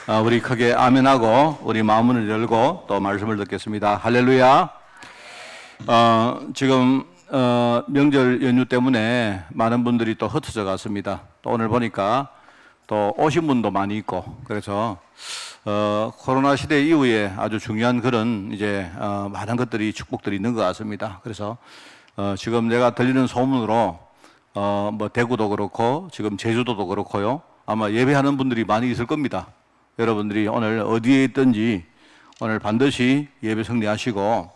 우리 크게 아멘하고 우리 마음을 열고 또 말씀을 듣겠습니다. 할렐루야. 지금 명절 연휴 때문에 많은 분들이 또 흩어져 갔습니다. 또 오늘 보니까 또 오신 분도 많이 있고, 그래서 코로나 시대 이후에 아주 중요한 그런 이제 많은 것들이 축복들이 있는 것 같습니다. 그래서 지금 내가 들리는 소문으로 뭐 대구도 그렇고 지금 제주도도 그렇고요. 아마 예배하는 분들이 많이 있을 겁니다. 여러분들이 오늘 어디에 있든지 오늘 반드시 예배 승리하시고,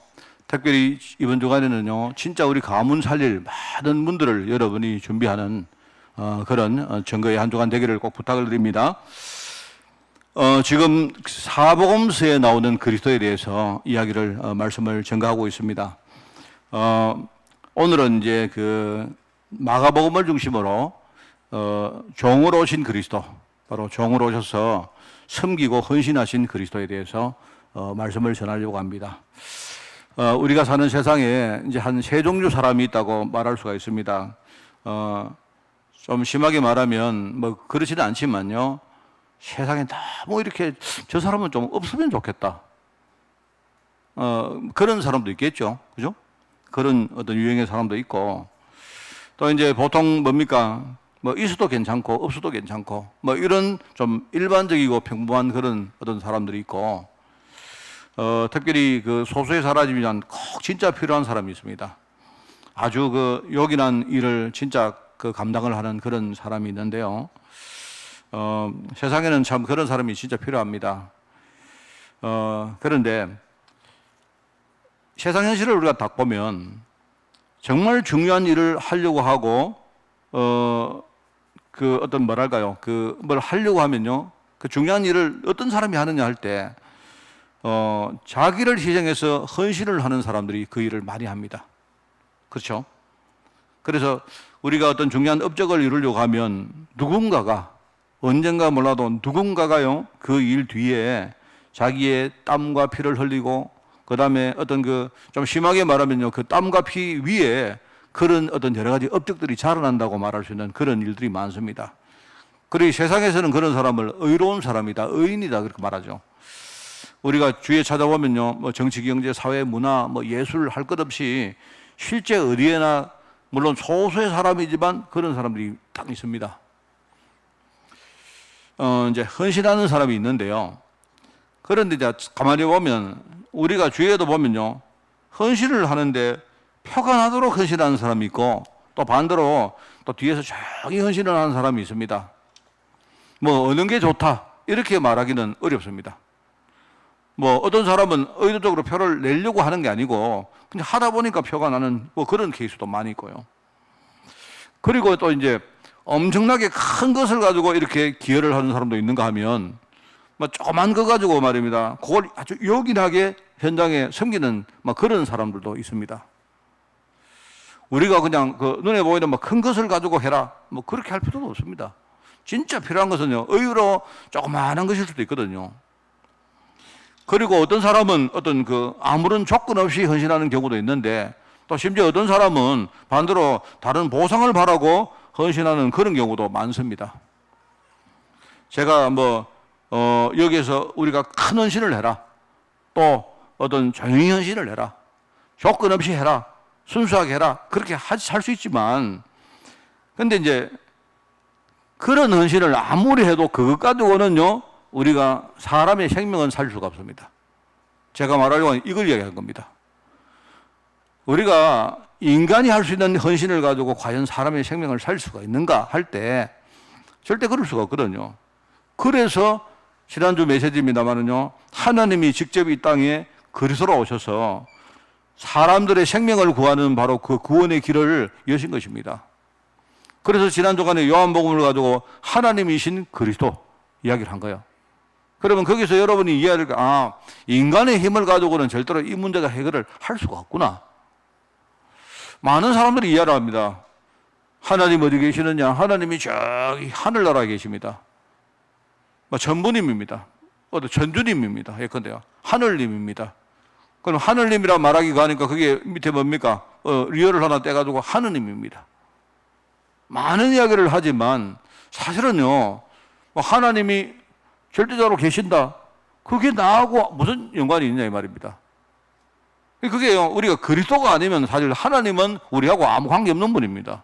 특별히 이번 주간에는요, 진짜 우리 가문 살릴 많은 분들을 여러분이 준비하는 그런 증거의 한 주간 되기를 꼭 부탁을 드립니다. 지금 사복음서에 나오는 그리스도에 대해서 이야기를 말씀을 전가하고 있습니다. 오늘은 이제 그 마가복음을 중심으로 종으로 오신 그리스도, 바로 종으로 오셔서 섬기고 헌신하신 그리스도에 대해서 말씀을 전하려고 합니다. 우리가 사는 세상에 이제 한 세 종류 사람이 있다고 말할 수가 있습니다. 좀 심하게 말하면 뭐 그렇지는 않지만요, 세상에 너무 이렇게 저 사람은 좀 없으면 좋겠다, 그런 사람도 있겠죠, 그죠? 그런 어떤 유형의 사람도 있고, 또 이제 보통 뭡니까? 뭐 있어도 괜찮고 없어도 괜찮고 뭐 이런 좀 일반적이고 평범한 그런 어떤 사람들이 있고, 특별히 그 소수의 사람이면 꼭 진짜 필요한 사람이 있습니다. 아주 그 요긴한 일을 진짜 그 감당을 하는 그런 사람이 있는데요. 세상에는 참 그런 사람이 진짜 필요합니다. 그런데 세상 현실을 우리가 딱 보면 정말 중요한 일을 하려고 하고, 그 어떤 뭐랄까요, 그 뭘 하려고 하면요, 그 중요한 일을 어떤 사람이 하느냐 할 때, 자기를 희생해서 헌신을 하는 사람들이 그 일을 많이 합니다. 그렇죠? 그래서 우리가 어떤 중요한 업적을 이루려고 하면 누군가가, 언젠가 몰라도 누군가가요, 그 일 뒤에 자기의 땀과 피를 흘리고, 그 다음에 어떤 그 좀 심하게 말하면요, 그 땀과 피 위에 그런 어떤 여러 가지 업적들이 자라난다고 말할 수 있는 그런 일들이 많습니다. 그리고 세상에서는 그런 사람을 의로운 사람이다, 의인이다, 그렇게 말하죠. 우리가 주위에 찾아보면요, 뭐 정치, 경제, 사회, 문화, 뭐 예술 할 것 없이 실제 어디에나 물론 소수의 사람이지만 그런 사람들이 딱 있습니다. 이제 헌신하는 사람이 있는데요. 그런데 이제 가만히 보면 우리가 주위에도 보면요, 헌신을 하는데 표가 나도록 헌신하는 사람이 있고, 또 반대로 또 뒤에서 저기 헌신을 하는 사람이 있습니다. 뭐 어느 게 좋다 이렇게 말하기는 어렵습니다. 뭐 어떤 사람은 의도적으로 표를 내려고 하는 게 아니고 그냥 하다 보니까 표가 나는 뭐 그런 케이스도 많이 있고요. 그리고 또 이제 엄청나게 큰 것을 가지고 이렇게 기여를 하는 사람도 있는가 하면, 뭐 조그만 거 가지고 말입니다, 그걸 아주 요긴하게 현장에 섬기는 막 그런 사람들도 있습니다. 우리가 그냥 그 눈에 보이는 뭐 큰 것을 가지고 해라, 뭐 그렇게 할 필요도 없습니다. 진짜 필요한 것은요, 의외로 조그마한 것일 수도 있거든요. 그리고 어떤 사람은 어떤 그 아무런 조건 없이 헌신하는 경우도 있는데, 또 심지어 어떤 사람은 반대로 다른 보상을 바라고 헌신하는 그런 경우도 많습니다. 제가 뭐 여기에서 우리가 큰 헌신을 해라, 또 어떤 조용히 헌신을 해라, 조건 없이 해라, 순수하게 해라, 그렇게 할 수 있지만, 근데 이제 그런 헌신을 아무리 해도 그것 가지고는요, 우리가 사람의 생명은 살 수가 없습니다. 제가 말하려고 하는 이걸 이야기한 겁니다. 우리가 인간이 할 수 있는 헌신을 가지고 과연 사람의 생명을 살 수가 있는가 할 때 절대 그럴 수가 없거든요. 그래서 지난주 메시지입니다만은요, 하나님이 직접 이 땅에 그리스도로 오셔서 사람들의 생명을 구하는 바로 그 구원의 길을 여신 것입니다. 그래서 지난 주간에 요한복음을 가지고 하나님이신 그리스도 이야기를 한 거예요. 그러면 거기서 여러분이 이해할 게, 인간의 힘을 가지고는 절대로 이 문제가 해결을 할 수가 없구나. 많은 사람들이 이해를 합니다. 하나님 어디 계시느냐? 하나님이 저기 하늘나라에 계십니다. 전부님입니다. 전주님입니다. 예컨대요, 하늘님입니다. 그럼 하늘님이라 말하기가 하니까 그게 밑에 뭡니까? 리얼을 하나 떼가지고 하느님입니다. 많은 이야기를 하지만 사실은요, 하나님이 절대적으로 계신다. 그게 나하고 무슨 연관이 있냐 이 말입니다. 그게요, 우리가 그리스도가 아니면 사실 하나님은 우리하고 아무 관계없는 분입니다.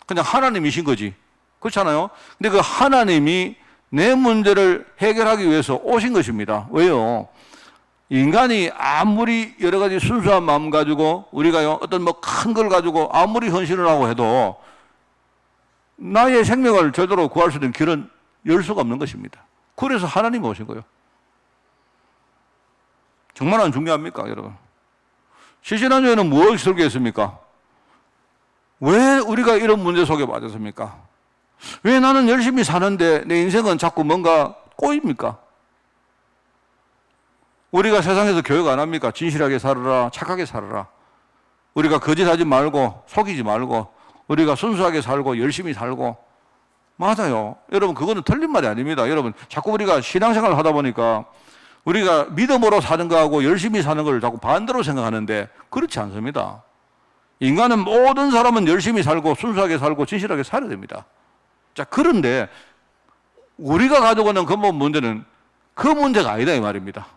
그냥 하나님이신 거지. 그렇잖아요? 근데 그 하나님이 내 문제를 해결하기 위해서 오신 것입니다. 왜요? 인간이 아무리 여러 가지 순수한 마음 가지고 우리가요, 어떤 뭐 큰 걸 가지고 아무리 헌신을 하고 해도 나의 생명을 제대로 구할 수 있는 길은 열 수가 없는 것입니다. 그래서 하나님이 오신 거예요. 정말 안 중요합니까, 여러분? 지지난주에는 무엇을 설교했습니까? 왜 우리가 이런 문제 속에 빠졌습니까? 왜 나는 열심히 사는데 내 인생은 자꾸 뭔가 꼬입니까? 우리가 세상에서 교육 안 합니까? 진실하게 살아라, 착하게 살아라. 우리가 거짓하지 말고, 속이지 말고, 우리가 순수하게 살고, 열심히 살고. 맞아요. 여러분, 그거는 틀린 말이 아닙니다. 여러분, 자꾸 우리가 신앙생활을 하다 보니까 우리가 믿음으로 사는 거하고 열심히 사는 걸 자꾸 반대로 생각하는데 그렇지 않습니다. 인간은 모든 사람은 열심히 살고 순수하게 살고 진실하게 살아야 됩니다. 자, 그런데 우리가 가지고 있는 근본 문제는 그 문제가 아니다 이 말입니다.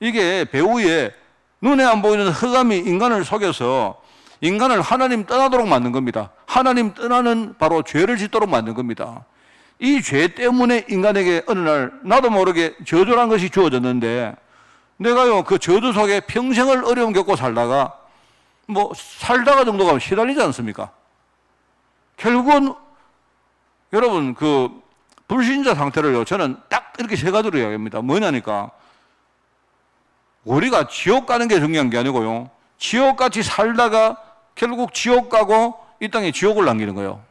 이게 배후에 눈에 안 보이는 흑암이 인간을 속여서 인간을 하나님 떠나도록 만든 겁니다. 하나님 떠나는 바로 죄를 짓도록 만든 겁니다. 이 죄 때문에 인간에게 어느 날 나도 모르게 저주란 것이 주어졌는데 내가요 그 저주 속에 평생을 어려움 겪고 살다가 뭐 살다가 정도가 시달리지 않습니까? 결국은 여러분 그 불신자 상태를요 저는 딱 이렇게 세 가지로 이야기합니다. 뭐냐니까 우리가 지옥 가는 게 중요한 게 아니고요 지옥같이 살다가 결국 지옥 가고 이 땅에 지옥을 남기는 거예요.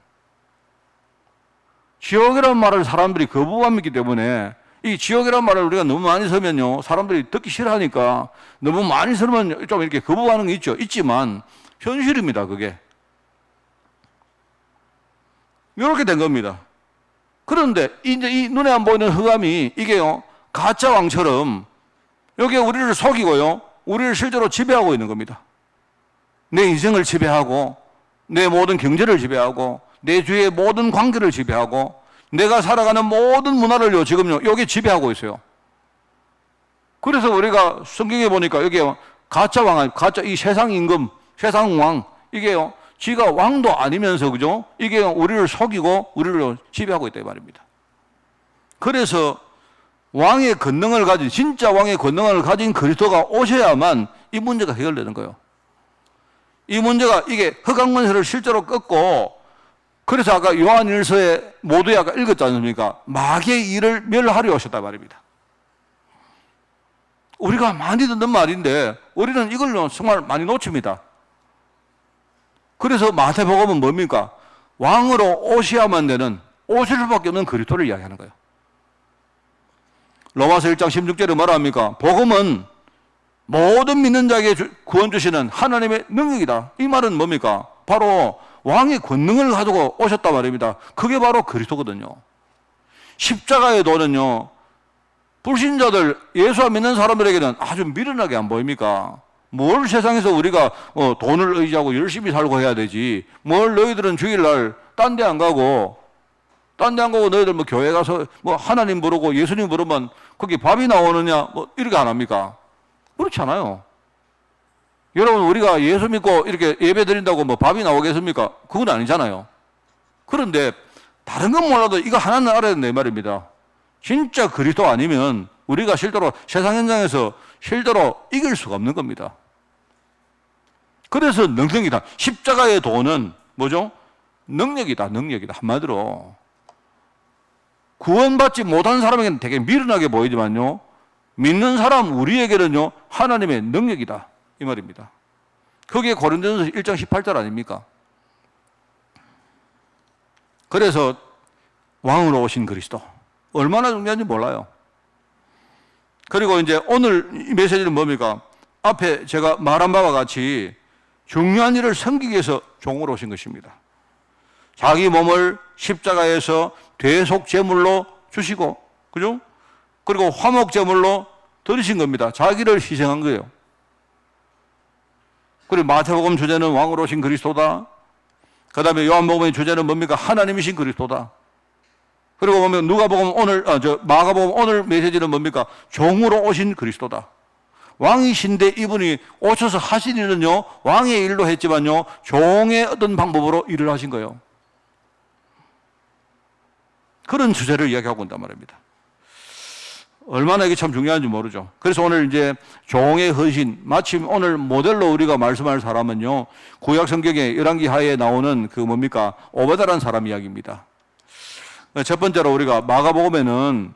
지옥이라는 말을 사람들이 거부함이기 때문에 이 지옥이라는 말을 우리가 너무 많이 쓰면요 사람들이 듣기 싫어하니까 너무 많이 쓰면 좀 이렇게 거부하는 게 있지만 현실입니다. 그게 이렇게 된 겁니다. 그런데 이제 이 눈에 안 보이는 흑암이 이게요 가짜 왕처럼 여기에 우리를 속이고요 우리를 실제로 지배하고 있는 겁니다. 내 인생을 지배하고 내 모든 경제를 지배하고 내 주위의 모든 관계를 지배하고 내가 살아가는 모든 문화를요 지금요 여기 지배하고 있어요. 그래서 우리가 성경에 보니까 여기에 가짜 왕, 가짜 이 세상 임금, 세상 왕 이게요 지가 왕도 아니면서 그죠? 이게 우리를 속이고 우리를 지배하고 있다 이 말입니다. 그래서 왕의 권능을 가진 진짜 왕의 권능을 가진 그리스도가 오셔야만 이 문제가 해결되는 거예요. 이 문제가 이게 흑암 권세를 실제로 꺾고 그래서 아까 요한일서에 모두에 아까 읽었지 않습니까? 마귀의 일을 멸하려 오셨다 말입니다. 우리가 많이 듣는 말인데 우리는 이걸 정말 많이 놓칩니다. 그래서 마태복음은 뭡니까? 왕으로 오셔야만 되는 오실 수밖에 없는 그리스도를 이야기하는 거예요. 로마서 1장 16절에 뭐라 합니까? 복음은 모든 믿는 자에게 구원 주시는 하나님의 능력이다. 이 말은 뭡니까? 바로 왕의 권능을 가지고 오셨단 말입니다. 그게 바로 그리스도거든요. 십자가의 도는요 불신자들 예수 안 믿는 사람들에게는 아주 미련하게 안 보입니까? 뭘 세상에서 우리가 돈을 의지하고 열심히 살고 해야 되지 뭘 너희들은 주일날 딴 데 안 가고 너희들 뭐 교회 가서 뭐 하나님 부르고 예수님 부르면 거기 밥이 나오느냐 뭐 이렇게 안 합니까? 그렇지 않아요. 여러분 우리가 예수 믿고 이렇게 예배 드린다고 뭐 밥이 나오겠습니까? 그건 아니잖아요. 그런데 다른 건 몰라도 이거 하나는 알아야 된다 이 말입니다. 진짜 그리스도 아니면 우리가 실제로 세상 현장에서 실제로 이길 수가 없는 겁니다. 그래서 능력이다. 십자가의 도는 뭐죠? 능력이다. 한마디로 구원받지 못한 사람에게는 되게 미련하게 보이지만요 믿는 사람 우리에게는요 하나님의 능력이다 이 말입니다. 그게 고린도전서 1장 18절 아닙니까? 그래서 왕으로 오신 그리스도 얼마나 중요한지 몰라요. 그리고 이제 오늘 이 메시지는 뭡니까? 앞에 제가 말한 바와 같이 중요한 일을 섬기기 위해서 종으로 오신 것입니다. 자기 몸을 십자가에서 대속 제물로 주시고 그죠? 그리고 화목 제물로 드리신 겁니다. 자기를 희생한 거예요. 그리고 마태복음 주제는 왕으로 오신 그리스도다. 그 다음에 요한복음의 주제는 뭡니까? 하나님이신 그리스도다. 그리고 보면 누가복음 오늘 마가복음 오늘 메시지는 뭡니까? 종으로 오신 그리스도다. 왕이신데 이분이 오셔서 하신 일은요, 왕의 일로 했지만요, 종의 어떤 방법으로 일을 하신 거예요. 그런 주제를 이야기하고 온단 말입니다. 얼마나 이게 참 중요한지 모르죠. 그래서 오늘 이제 종의 헌신, 마침 오늘 모델로 우리가 말씀할 사람은요, 구약 성경의 열왕기 하에 나오는 그 뭡니까? 오베다라는 사람 이야기입니다. 첫 번째로 우리가 마가복음에는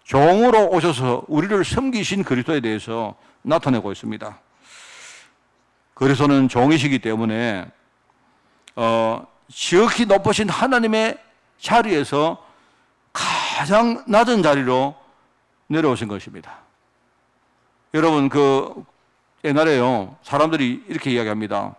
종으로 오셔서 우리를 섬기신 그리스도에 대해서 나타내고 있습니다. 그리스도는 종이시기 때문에 지극히 높으신 하나님의 자리에서 가장 낮은 자리로 내려오신 것입니다. 여러분, 옛날에요, 사람들이 이렇게 이야기합니다.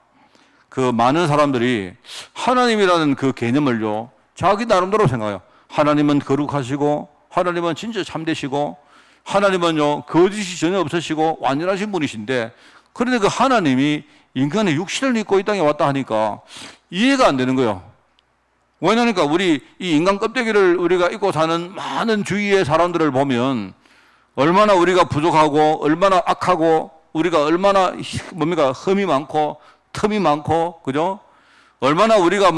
많은 사람들이 하나님이라는 그 개념을요, 자기 나름대로 생각해요. 하나님은 거룩하시고, 하나님은 진짜 참되시고, 하나님은요, 거짓이 전혀 없으시고, 완전하신 분이신데, 그런데 그 하나님이 인간의 육신을 입고 이 땅에 왔다 하니까 이해가 안 되는 거예요. 왜냐니까 우리 이 인간 껍데기를 우리가 입고 사는 많은 주위의 사람들을 보면 얼마나 우리가 부족하고 얼마나 악하고 우리가 얼마나 흠이 많고 틈이 많고, 그죠? 얼마나 우리가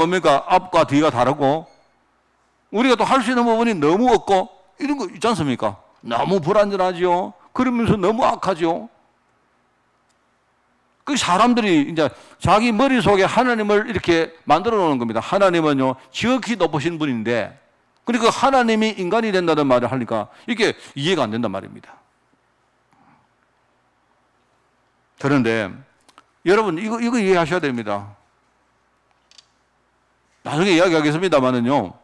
앞과 뒤가 다르고 우리가 또 할 수 있는 부분이 너무 없고 이런 거 있지 않습니까? 너무 불안전하지요. 그러면서 너무 악하죠. 그 사람들이 이제 자기 머릿속에 하나님을 이렇게 만들어 놓는 겁니다. 하나님은요, 지극히 높으신 분인데, 그러니까 하나님이 인간이 된다는 말을 하니까 이게 이해가 안 된단 말입니다. 그런데 여러분, 이거 이해하셔야 됩니다. 나중에 이야기하겠습니다만은요,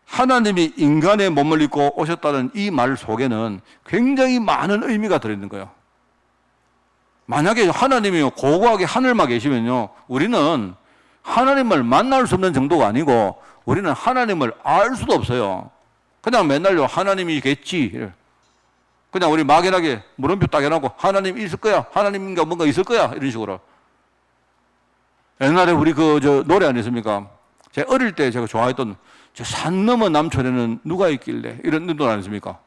하나님이 인간의 몸을 입고 오셨다는 이 말 속에는 굉장히 많은 의미가 들어있는 거예요. 만약에 하나님이 고고하게 하늘만 계시면요, 우리는 하나님을 만날 수 없는 정도가 아니고 우리는 하나님을 알 수도 없어요. 그냥 맨날요, 하나님이겠지. 그냥 우리 막연하게 물음표 딱 해놓고 하나님 있을 거야, 하나님인가 뭔가 있을 거야, 이런 식으로. 옛날에 우리 노래 아니었습니까? 제가 어릴 때 제가 좋아했던 저 산 너머 남촌에는 누가 있길래, 이런 노래 아니었습니까?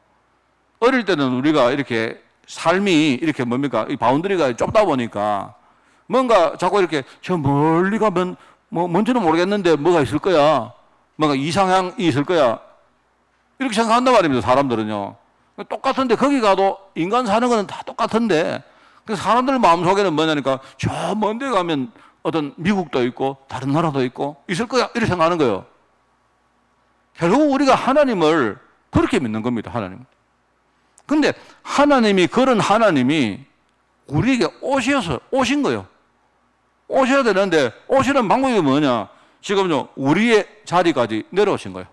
어릴 때는 우리가 이렇게 삶이 이렇게 이 바운더리가 좁다 보니까 뭔가 자꾸 이렇게 저 멀리 가면 뭔지는 모르겠는데 뭐가 있을 거야, 뭔가 이상향이 있을 거야, 이렇게 생각한단 말입니다. 사람들은요. 똑같은데 거기 가도 인간 사는 거는 다 똑같은데 사람들 마음속에는 뭐냐니까 저 먼 데 가면 어떤 미국도 있고 다른 나라도 있고 있을 거야, 이렇게 생각하는 거예요. 결국 우리가 하나님을 그렇게 믿는 겁니다. 하나님. 근데 그런 하나님이 우리에게 오신 거예요. 오셔야 되는데 오시는 방법이 뭐냐? 지금요, 우리의 자리까지 내려오신 거예요.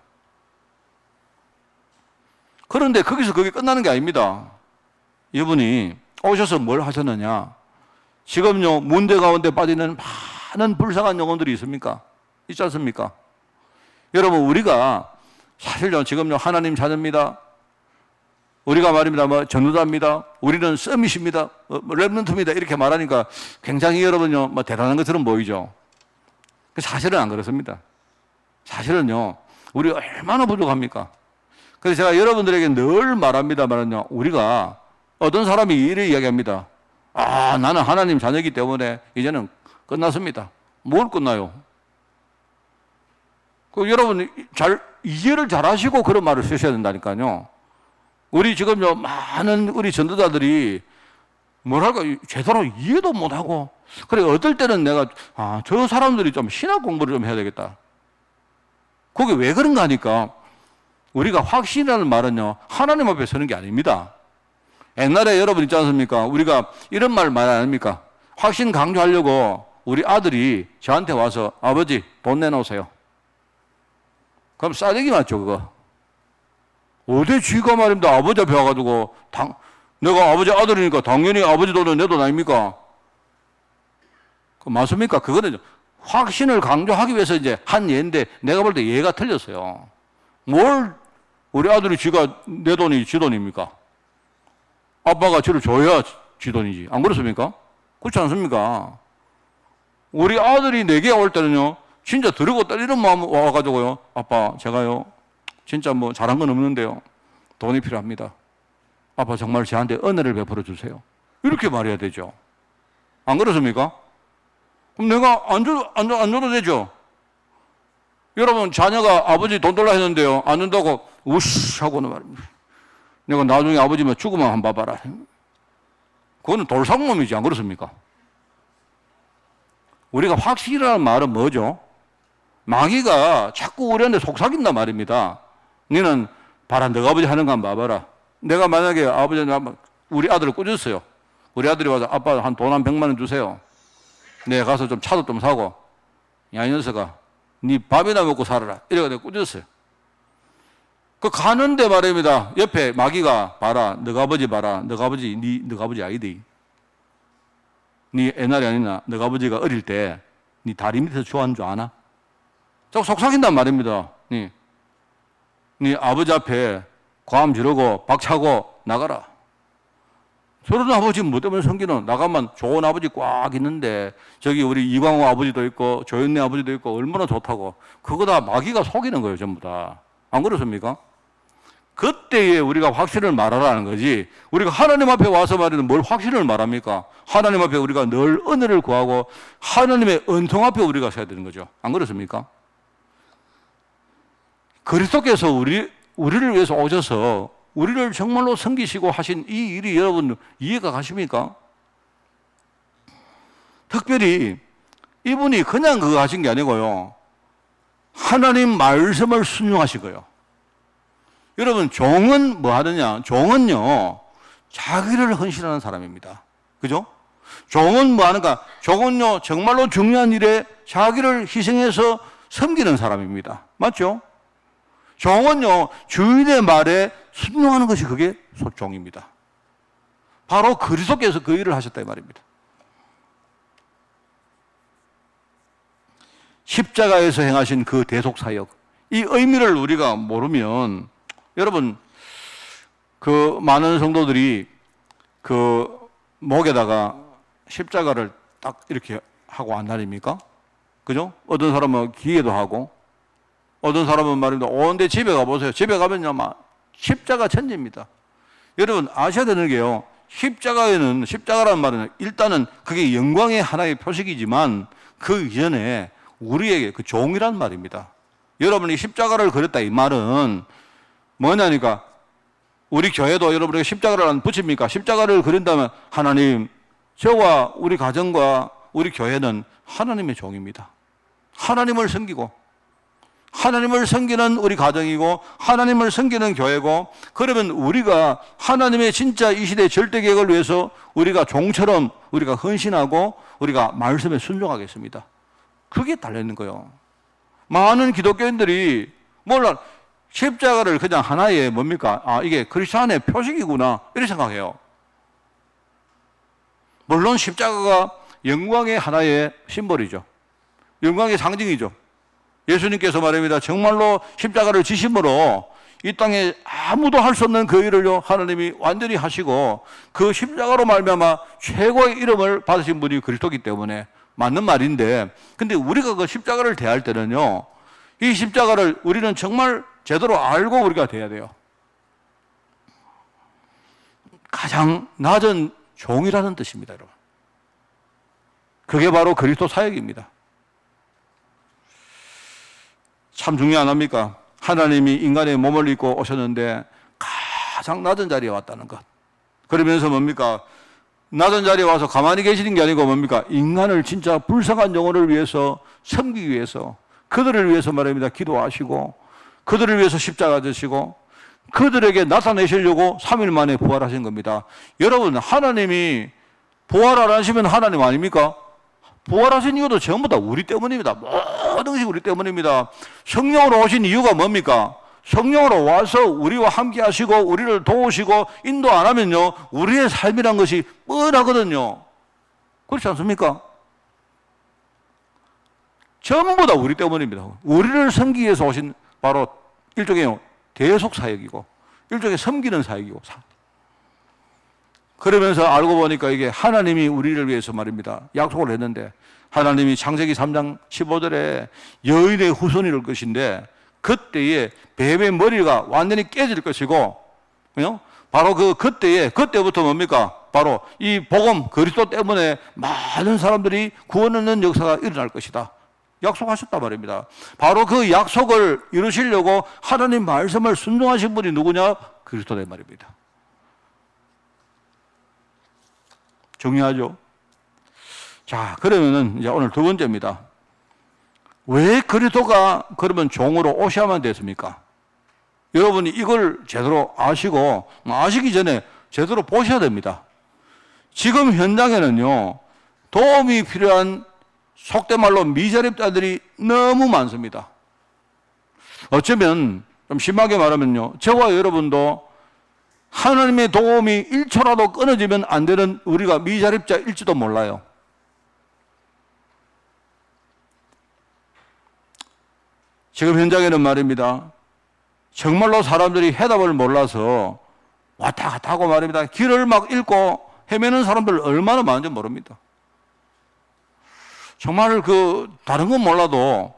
그런데 거기서 그게 끝나는 게 아닙니다. 이분이 오셔서 뭘 하셨느냐? 지금요, 문제 가운데 빠지는 많은 불쌍한 영혼들이 있습니까? 있지 않습니까? 여러분, 우리가 사실요, 지금요, 하나님 자녀입니다. 우리가 말입니다. 전도자입니다. 우리는 썸밋입니다. 렘넌트입니다. 이렇게 말하니까 굉장히 여러분요, 대단한 것처럼 보이죠. 사실은 안 그렇습니다. 사실은요, 우리 얼마나 부족합니까? 그래서 제가 여러분들에게 늘 말합니다만은요, 우리가 어떤 사람이 이렇게 이야기합니다. 나는 하나님 자녀이기 때문에 이제는 끝났습니다. 뭘 끝나요? 여러분, 이해를 잘 하시고 그런 말을 쓰셔야 된다니까요. 우리 지금요, 많은 우리 전도자들이 제대로 이해도 못하고, 그래, 어떨 때는 내가, 저 사람들이 좀 신학 공부를 좀 해야 되겠다. 그게 왜 그런가 하니까, 우리가 확신이라는 말은요, 하나님 앞에 서는 게 아닙니다. 옛날에 여러분 있지 않습니까? 우리가 이런 말 안 합니까? 확신 강조하려고 우리 아들이 저한테 와서 아버지 돈 내놓으세요. 그럼 싸대기 맞죠, 그거? 어디 쥐가 말입니다. 아버지 앞에 와가지고, 내가 아버지 아들이니까 당연히 아버지 돈은 내 돈 아닙니까? 맞습니까? 그거는 확신을 강조하기 위해서 이제 한 예인데, 내가 볼 때 예가 틀렸어요. 우리 아들이 쥐가 내 돈이 지 돈입니까? 아빠가 쥐를 줘야 지 돈이지. 안 그렇습니까? 그렇지 않습니까? 우리 아들이 내게 올 때는요, 진짜 들고 떨리는 마음 와가지고요, 아빠, 제가요, 진짜 뭐 잘한 건 없는데요. 돈이 필요합니다. 아빠 정말 저한테 은혜를 베풀어 주세요. 이렇게 말해야 되죠. 안 그렇습니까? 그럼 내가 안 줘도 되죠. 여러분, 자녀가 아버지 돈 달라 했는데요. 안 준다고 우씨 하고는 말입니다. 내가 나중에 아버지만 죽으면 한번 봐봐라. 그거는 돌상놈이지, 안 그렇습니까? 우리가 확실이라는 말은 뭐죠? 마귀가 자꾸 우리한테 속삭인단 말입니다. 너는 봐라, 너가 아버지 하는 거 한번 봐봐라. 내가 만약에 아버지한테 우리 아들을 꾸짖었어요. 우리 아들이 와서 아빠 돈 한 100만 원 주세요. 내가 가서 좀 차도 좀 사고, 야, 이 녀석아, 네 밥이나 먹고 살아라. 이래가 내가 꾸짖었어요. 그 가는데 말입니다. 옆에 마귀가 봐라, 너가 아버지 봐라. 너가 아버지, 너가 아버지 아이디. 네 옛날에 아니나 너가 아버지가 어릴 때 네 다리 밑에서 좋아하는 줄 아나? 자꾸 속삭인단 말입니다. 네 아버지 앞에 과음 지르고 박차고 나가라. 저런 아버지 뭐 때문에 섬기는? 나가면 좋은 아버지 꽉 있는데 저기 우리 이광호 아버지도 있고 조현래 아버지도 있고 얼마나 좋다고. 그거 다 마귀가 속이는 거예요, 전부 다. 안 그렇습니까? 그때에 우리가 확신을 말하라는 거지. 우리가 하나님 앞에 와서 말하는 뭘 확신을 말합니까? 하나님 앞에 우리가 늘 은혜를 구하고 하나님의 은총 앞에 우리가 서야 되는 거죠. 안 그렇습니까? 그리스도께서 우리를 위해서 오셔서 우리를 정말로 섬기시고 하신 이 일이 여러분 이해가 가십니까? 특별히 이분이 그냥 그거 하신 게 아니고요. 하나님 말씀을 순종하시고요. 여러분, 종은 뭐 하느냐? 종은요, 자기를 헌신하는 사람입니다. 그죠? 종은 뭐 하는가? 종은요, 정말로 중요한 일에 자기를 희생해서 섬기는 사람입니다. 맞죠? 종은요, 주인의 말에 순종하는 것이 그게 종입니다. 바로 그리스도께서 그 일을 하셨다 이 말입니다. 십자가에서 행하신 그 대속사역, 이 의미를 우리가 모르면 여러분, 그 많은 성도들이 그 목에다가 십자가를 딱 이렇게 하고 안 다닙니까? 그죠? 어떤 사람은 귀에도 하고, 어떤 사람은 말입니다. 온데 집에 가보세요. 집에 가면요, 막 십자가 천지입니다. 여러분, 아셔야 되는 게요. 십자가라는 말은 일단은 그게 영광의 하나의 표식이지만 그 이전에 우리에게 그 종이란 말입니다. 여러분이 십자가를 그렸다 이 말은 뭐냐니까, 우리 교회도 여러분에게 십자가를 안 붙입니까? 십자가를 그린다면 하나님, 저와 우리 가정과 우리 교회는 하나님의 종입니다. 하나님을 섬기고 하나님을 섬기는 우리 가정이고 하나님을 섬기는 교회고, 그러면 우리가 하나님의 진짜 이 시대의 절대 계획을 위해서 우리가 종처럼 우리가 헌신하고 우리가 말씀에 순종하겠습니다. 그게 달려있는 거예요. 많은 기독교인들이 몰라 십자가를 그냥 하나의 뭡니까? 아, 이게 크리스찬의 표식이구나 이렇게 생각해요. 물론 십자가가 영광의 하나의 심볼이죠. 영광의 상징이죠. 예수님께서 말합니다. 정말로 십자가를 지심으로 이 땅에 아무도 할 수 없는 그 일을요 하나님이 완전히 하시고 그 십자가로 말미암아 최고의 이름을 받으신 분이 그리스도이기 때문에 맞는 말인데, 근데 우리가 그 십자가를 대할 때는요, 이 십자가를 우리는 정말 제대로 알고 우리가 돼야 돼요. 가장 낮은 종이라는 뜻입니다, 여러분. 그게 바로 그리스도 사역입니다. 참 중요한 합니까? 하나님이 인간의 몸을 입고 오셨는데 가장 낮은 자리에 왔다는 것. 그러면서 뭡니까? 낮은 자리에 와서 가만히 계시는 게 아니고 뭡니까? 인간을 진짜 불쌍한 영혼을 위해서 섬기기 위해서, 그들을 위해서 말입니다. 기도하시고 그들을 위해서 십자가 지시고 그들에게 나타내시려고 3일 만에 부활하신 겁니다. 여러분, 하나님이 부활 안 하시면 하나님 아닙니까? 부활하신 이유도 전부 다 우리 때문입니다. 모든 것이 우리 때문입니다. 성령으로 오신 이유가 뭡니까? 성령으로 와서 우리와 함께 하시고 우리를 도우시고 인도 안 하면요, 우리의 삶이란 것이 뻔하거든요. 그렇지 않습니까? 전부 다 우리 때문입니다. 우리를 섬기기 위해서 오신 바로 일종의 대속 사역이고 일종의 섬기는 사역이고, 그러면서 알고 보니까 이게 하나님이 우리를 위해서 말입니다. 약속을 했는데, 하나님이 창세기 3장 15절에 여인의 후손이 올 것인데 그때에 뱀의 머리가 완전히 깨질 것이고, 바로 그때부터 뭡니까? 바로 이 복음, 그리스도 때문에 많은 사람들이 구원 얻는 역사가 일어날 것이다. 약속하셨단 말입니다. 바로 그 약속을 이루시려고 하나님 말씀을 순종하신 분이 누구냐? 그리스도다 말입니다. 중요하죠? 자, 그러면은 이제 오늘 두 번째입니다. 왜 그리스도가 그러면 종으로 오셔야만 됐습니까? 여러분이 이걸 제대로 아시고, 아시기 전에 제대로 보셔야 됩니다. 지금 현장에는요, 도움이 필요한 속된 말로 미자립자들이 너무 많습니다. 어쩌면 좀 심하게 말하면요, 저와 여러분도 하나님의 도움이 1초라도 끊어지면 안 되는 우리가 미자립자일지도 몰라요. 지금 현장에는 말입니다, 정말로 사람들이 해답을 몰라서 왔다 갔다 하고 말입니다, 길을 막 잃고 헤매는 사람들 얼마나 많은지 모릅니다. 정말 다른 건 몰라도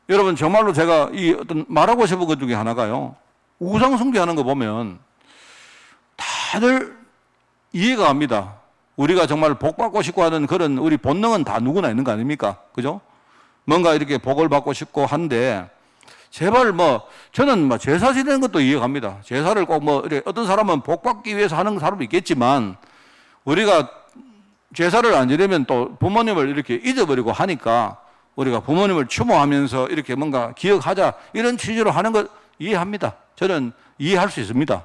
여러분, 정말로 제가 이 어떤 말하고 싶은 것 중에 하나가요, 우상 숭배하는 거 보면 다들 이해가 갑니다. 우리가 정말 복 받고 싶고 하는 그런 우리 본능은 다 누구나 있는 거 아닙니까? 그죠? 뭔가 이렇게 복을 받고 싶고 한데, 제발 저는 제사 지내는 것도 이해갑니다. 제사를 꼭 어떤 사람은 복 받기 위해서 하는 사람도 있겠지만, 우리가 제사를 안 지내면 또 부모님을 이렇게 잊어버리고 하니까 우리가 부모님을 추모하면서 이렇게 뭔가 기억하자, 이런 취지로 하는 것 이해합니다. 저는 이해할 수 있습니다.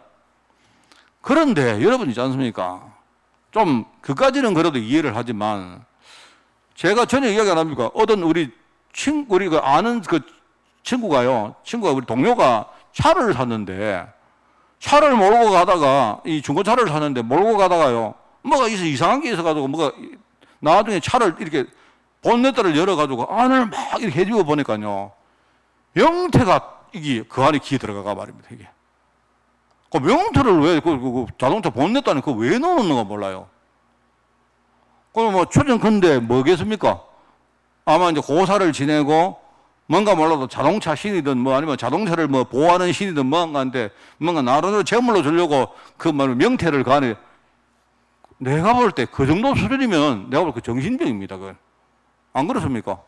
그런데 여러분 있지 않습니까? 좀 그까지는 그래도 이해를 하지만, 제가 전혀 이야기 안 합니까? 어떤 우리가 아는 친구가 우리 동료가 차를 샀는데, 차를 몰고 가다가, 이 중고차를 샀는데 몰고 가다가요, 뭐가 이상한 게 있어가지고, 나중에 차를 이렇게 본네트를 열어가지고 안을 막 이렇게 해주고 보니까요, 명태가 그 안에 기에 들어가가 말입니다, 이게. 그 명태를 왜, 자동차 본네트 안에 왜 넣었는가 몰라요. 그럼 추정컨대 뭐겠습니까? 아마 이제 고사를 지내고, 뭔가 몰라도 자동차 신이든 아니면 자동차를 보호하는 신이든 뭔가인데, 뭔가 나름대로 재물로 주려고 명태를 그 안에, 내가 볼 때 그 정도 수준이면 내가 볼 때 정신병입니다, 그건. 안 그렇습니까?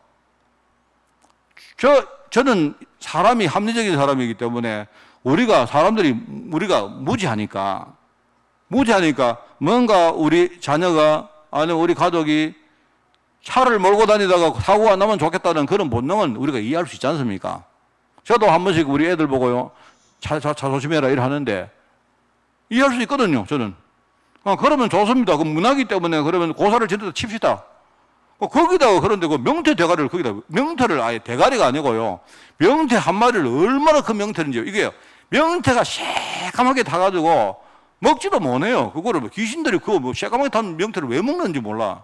저는 사람이 합리적인 사람이기 때문에 우리가 무지하니까 뭔가 우리 자녀가 아니면 우리 가족이 차를 몰고 다니다가 사고가 나면 좋겠다는 그런 본능은 우리가 이해할 수 있지 않습니까? 저도 한 번씩 우리 애들 보고요, 차 조심해라 이래 하는데 이해할 수 있거든요, 저는. 그러면 좋습니다. 문화기 때문에 그러면 고사를 지내다 칩시다. 거기다가 그런데 명태 대가리를 명태를 아예 대가리가 아니고요, 명태 한 마리를 얼마나 큰 명태인지요. 이게요, 명태가 새까맣게 타가지고 먹지도 못해요. 그거를 귀신들이 새까맣게 탄 명태를 왜 먹는지 몰라.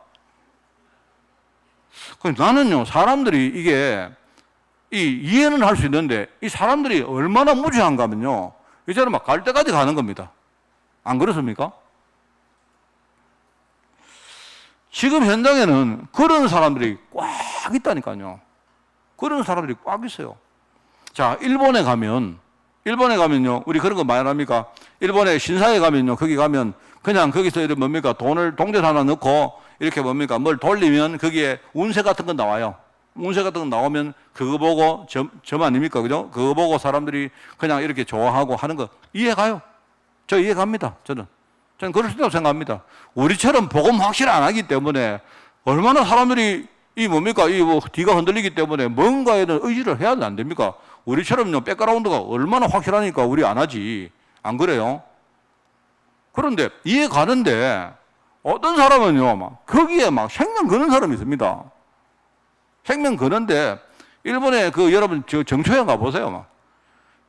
나는요, 사람들이 이해는 할 수 있는데, 이 사람들이 얼마나 무지한가 하면요, 이제는 막 갈 때까지 가는 겁니다. 안 그렇습니까? 지금 현장에는 그런 사람들이 꽉 있다니까요. 그런 사람들이 꽉 있어요. 자, 일본에 가면요, 우리 그런 거 많이 합니까? 일본에 신사에 가면요, 거기 가면 그냥 거기서 이렇게 돈을 동전 하나 넣고 이렇게 뭘 돌리면 거기에 운세 같은 거 나와요. 운세 같은 거 나오면 그거 보고 점 아닙니까? 그죠? 그거 보고 사람들이 그냥 이렇게 좋아하고 하는 거 이해가요. 저 이해갑니다. 저는 그럴 수 있다고 생각합니다. 우리처럼 복음 확실 안 하기 때문에 얼마나 사람들이 뒤가 흔들리기 때문에 뭔가에는 의지를 해야 안 됩니까? 우리처럼요, 백그라운드가 얼마나 확실하니까 우리 안 하지. 안 그래요? 그런데 이해 가는데 어떤 사람은요, 거기에 생명 거는 사람이 있습니다. 생명 거는데, 일본에 여러분 정초에 가보세요.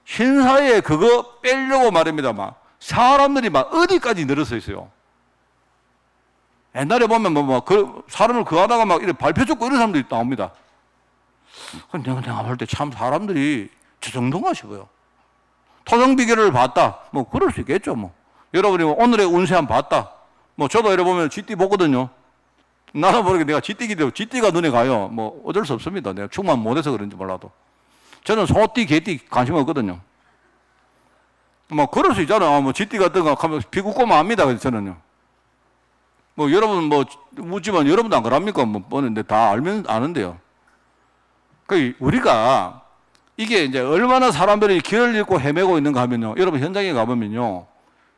신사에 그거 빼려고 말입니다. 사람들이 어디까지 늘어서 있어요. 옛날에 보면 사람을 하다가 이렇게 발표 쫓고 이런 사람들이 나옵니다. 내가 볼 때 참 사람들이 저 정도인가 싶어요. 토성비결을 봤다. 그럴 수 있겠죠. 여러분이 오늘의 운세 한번 봤다. 저도 이래 보면 쥐띠 보거든요. 나도 모르게 내가 쥐띠기 때문에 쥐띠가 눈에 가요. 어쩔 수 없습니다. 내가 충만 못해서 그런지 몰라도. 저는 소띠, 개띠 관심 없거든요. 뭐, 그럴 수 있잖아요. 뭐, 쥐띠 같은 거 하면 비웃고만 합니다. 그래서 저는요. 뭐, 여러분 뭐, 묻지만 여러분도 안 그럽니까? 뭐, 뻔한데 다 알면 아는데요. 그, 우리가 이게 이제 얼마나 사람들이 길을 잃고 헤매고 있는가 하면요. 여러분 현장에 가보면요.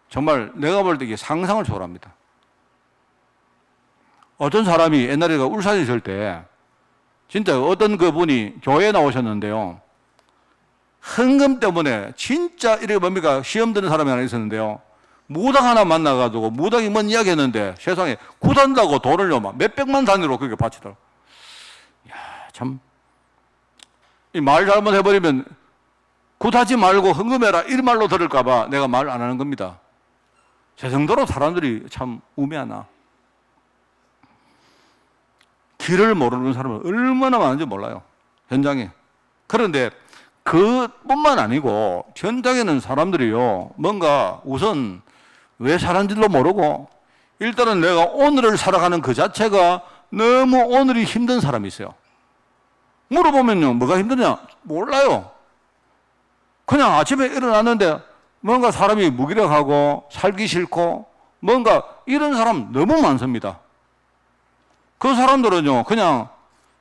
정말 내가 볼 때 이게 상상을 초월합니다. 어떤 사람이 옛날에 울산에 있을 때 진짜 어떤 그분이 교회에 나오셨는데요. 헌금 때문에 진짜 이게 뭡니까? 시험 드는 사람이 하나 있었는데요. 무당 하나 만나가지고 무당이 뭔 이야기 했는데 세상에 구단다고 돈을요, 막 몇백만 단위로 그렇게 바치더라고. 이야, 참. 이 말 잘못해버리면 굿하지 말고 헌금해라 이 말로 들을까봐 내가 말 안 하는 겁니다. 제 정도로 사람들이 참 우매하나. 길을 모르는 사람은 얼마나 많은지 몰라요. 현장에. 그런데 그뿐만 아니고 현장에는 사람들이요 뭔가 우선 왜 사는지도 모르고 일단은 내가 오늘을 살아가는 그 자체가 너무 오늘이 힘든 사람이 있어요. 물어보면요 뭐가 힘드냐? 몰라요. 그냥 아침에 일어났는데 뭔가 사람이 무기력하고 살기 싫고 뭔가 이런 사람 너무 많습니다. 그 사람들은요 그냥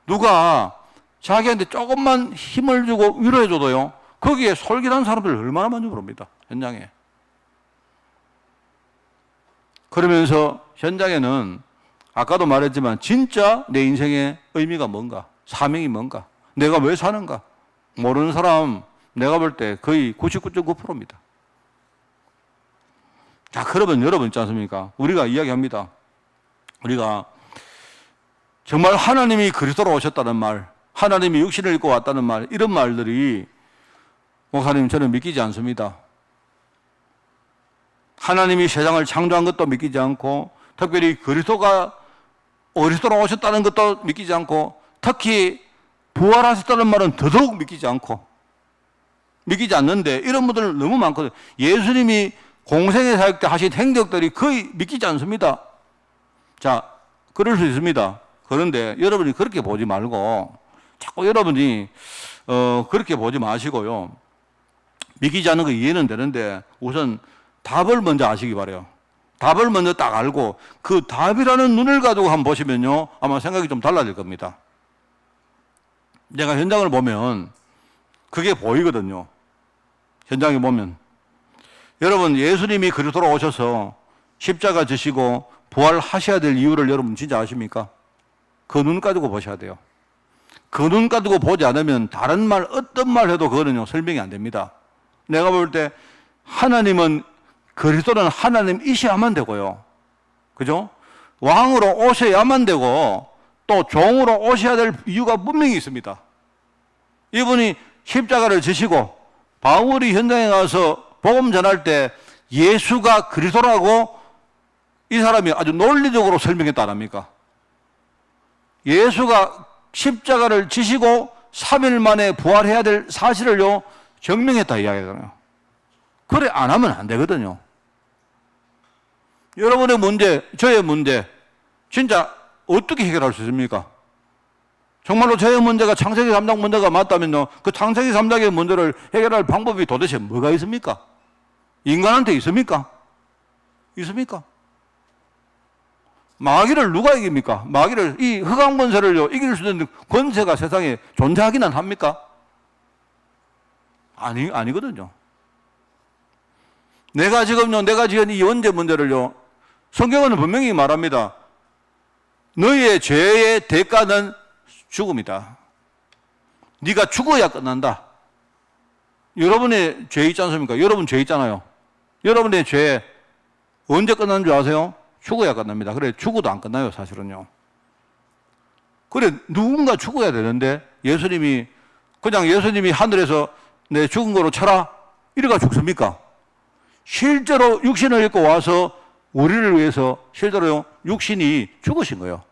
누가 자기한테 조금만 힘을 주고 위로해줘도요 거기에 솔깃한 사람들 얼마나 많이 모릅니다. 현장에. 그러면서 현장에는 아까도 말했지만 진짜 내 인생의 의미가 뭔가, 사명이 뭔가, 내가 왜 사는가 모르는 사람 내가 볼 때 거의 99.9%입니다. 자, 그러면 여러분 있지 않습니까? 우리가 이야기합니다. 우리가 정말 하나님이 그리스도로 오셨다는 말, 하나님이 육신을 입고 왔다는 말, 이런 말들이 목사님 저는 믿기지 않습니다. 하나님이 세상을 창조한 것도 믿기지 않고 특별히 그리스도로 오셨다는 것도 믿기지 않고 특히 부활하셨다는 말은 더더욱 믿기지 않는데 이런 분들 너무 많거든요. 예수님이 공생의 사역 때 하신 행적들이 거의 믿기지 않습니다. 자, 그럴 수 있습니다. 그런데 여러분이 그렇게 보지 말고 자꾸 여러분이 그렇게 보지 마시고요. 믿기지 않는 거 이해는 되는데 우선 답을 먼저 아시기 바라요. 답을 먼저 딱 알고 그 답이라는 눈을 가지고 한번 보시면요. 아마 생각이 좀 달라질 겁니다. 내가 현장을 보면 그게 보이거든요. 현장에 보면. 여러분 예수님이 그리스도로 오셔서 십자가 지시고 부활하셔야 될 이유를 여러분 진짜 아십니까? 그 눈 가지고 보셔야 돼요. 그 눈 가지고 보지 않으면 다른 말 어떤 말 해도 그거는요 설명이 안 됩니다. 내가 볼 때 하나님은 그리스도는 하나님이셔야만 되고요. 그죠? 왕으로 오셔야만 되고 또 종으로 오셔야 될 이유가 분명히 있습니다. 이분이 십자가를 지시고 바울이 현장에 가서 복음 전할 때 예수가 그리스도라고 이 사람이 아주 논리적으로 설명했다 안 합니까? 예수가 십자가를 지시고 3일 만에 부활해야 될 사실을요 증명했다 이야기잖아요. 그래 안 하면 안 되거든요. 여러분의 문제, 저의 문제 진짜 어떻게 해결할 수 있습니까? 정말로 저의 문제가 창세기 3장 문제가 맞다면요 그 창세기 3장의 문제를 해결할 방법이 도대체 뭐가 있습니까? 인간한테 있습니까? 있습니까? 마귀를 누가 이깁니까? 마귀를 이 흑암 권세를요 이길 수 있는 권세가 세상에 존재하기는 합니까? 아니거든요. 내가 지은 이 원죄 문제를요 성경은 분명히 말합니다. 너희의 죄의 대가는 죽음이다. 네가 죽어야 끝난다. 여러분의 죄 있지 않습니까? 여러분 죄 있잖아요. 여러분의 죄 언제 끝나는 줄 아세요? 죽어야 끝납니다. 그래 죽어도 안 끝나요 사실은요. 그래 누군가 죽어야 되는데 예수님이 하늘에서 내 죽은 거로 쳐라 이래가 죽습니까? 실제로 육신을 입고 와서 우리를 위해서 실제로 육신이 죽으신 거예요.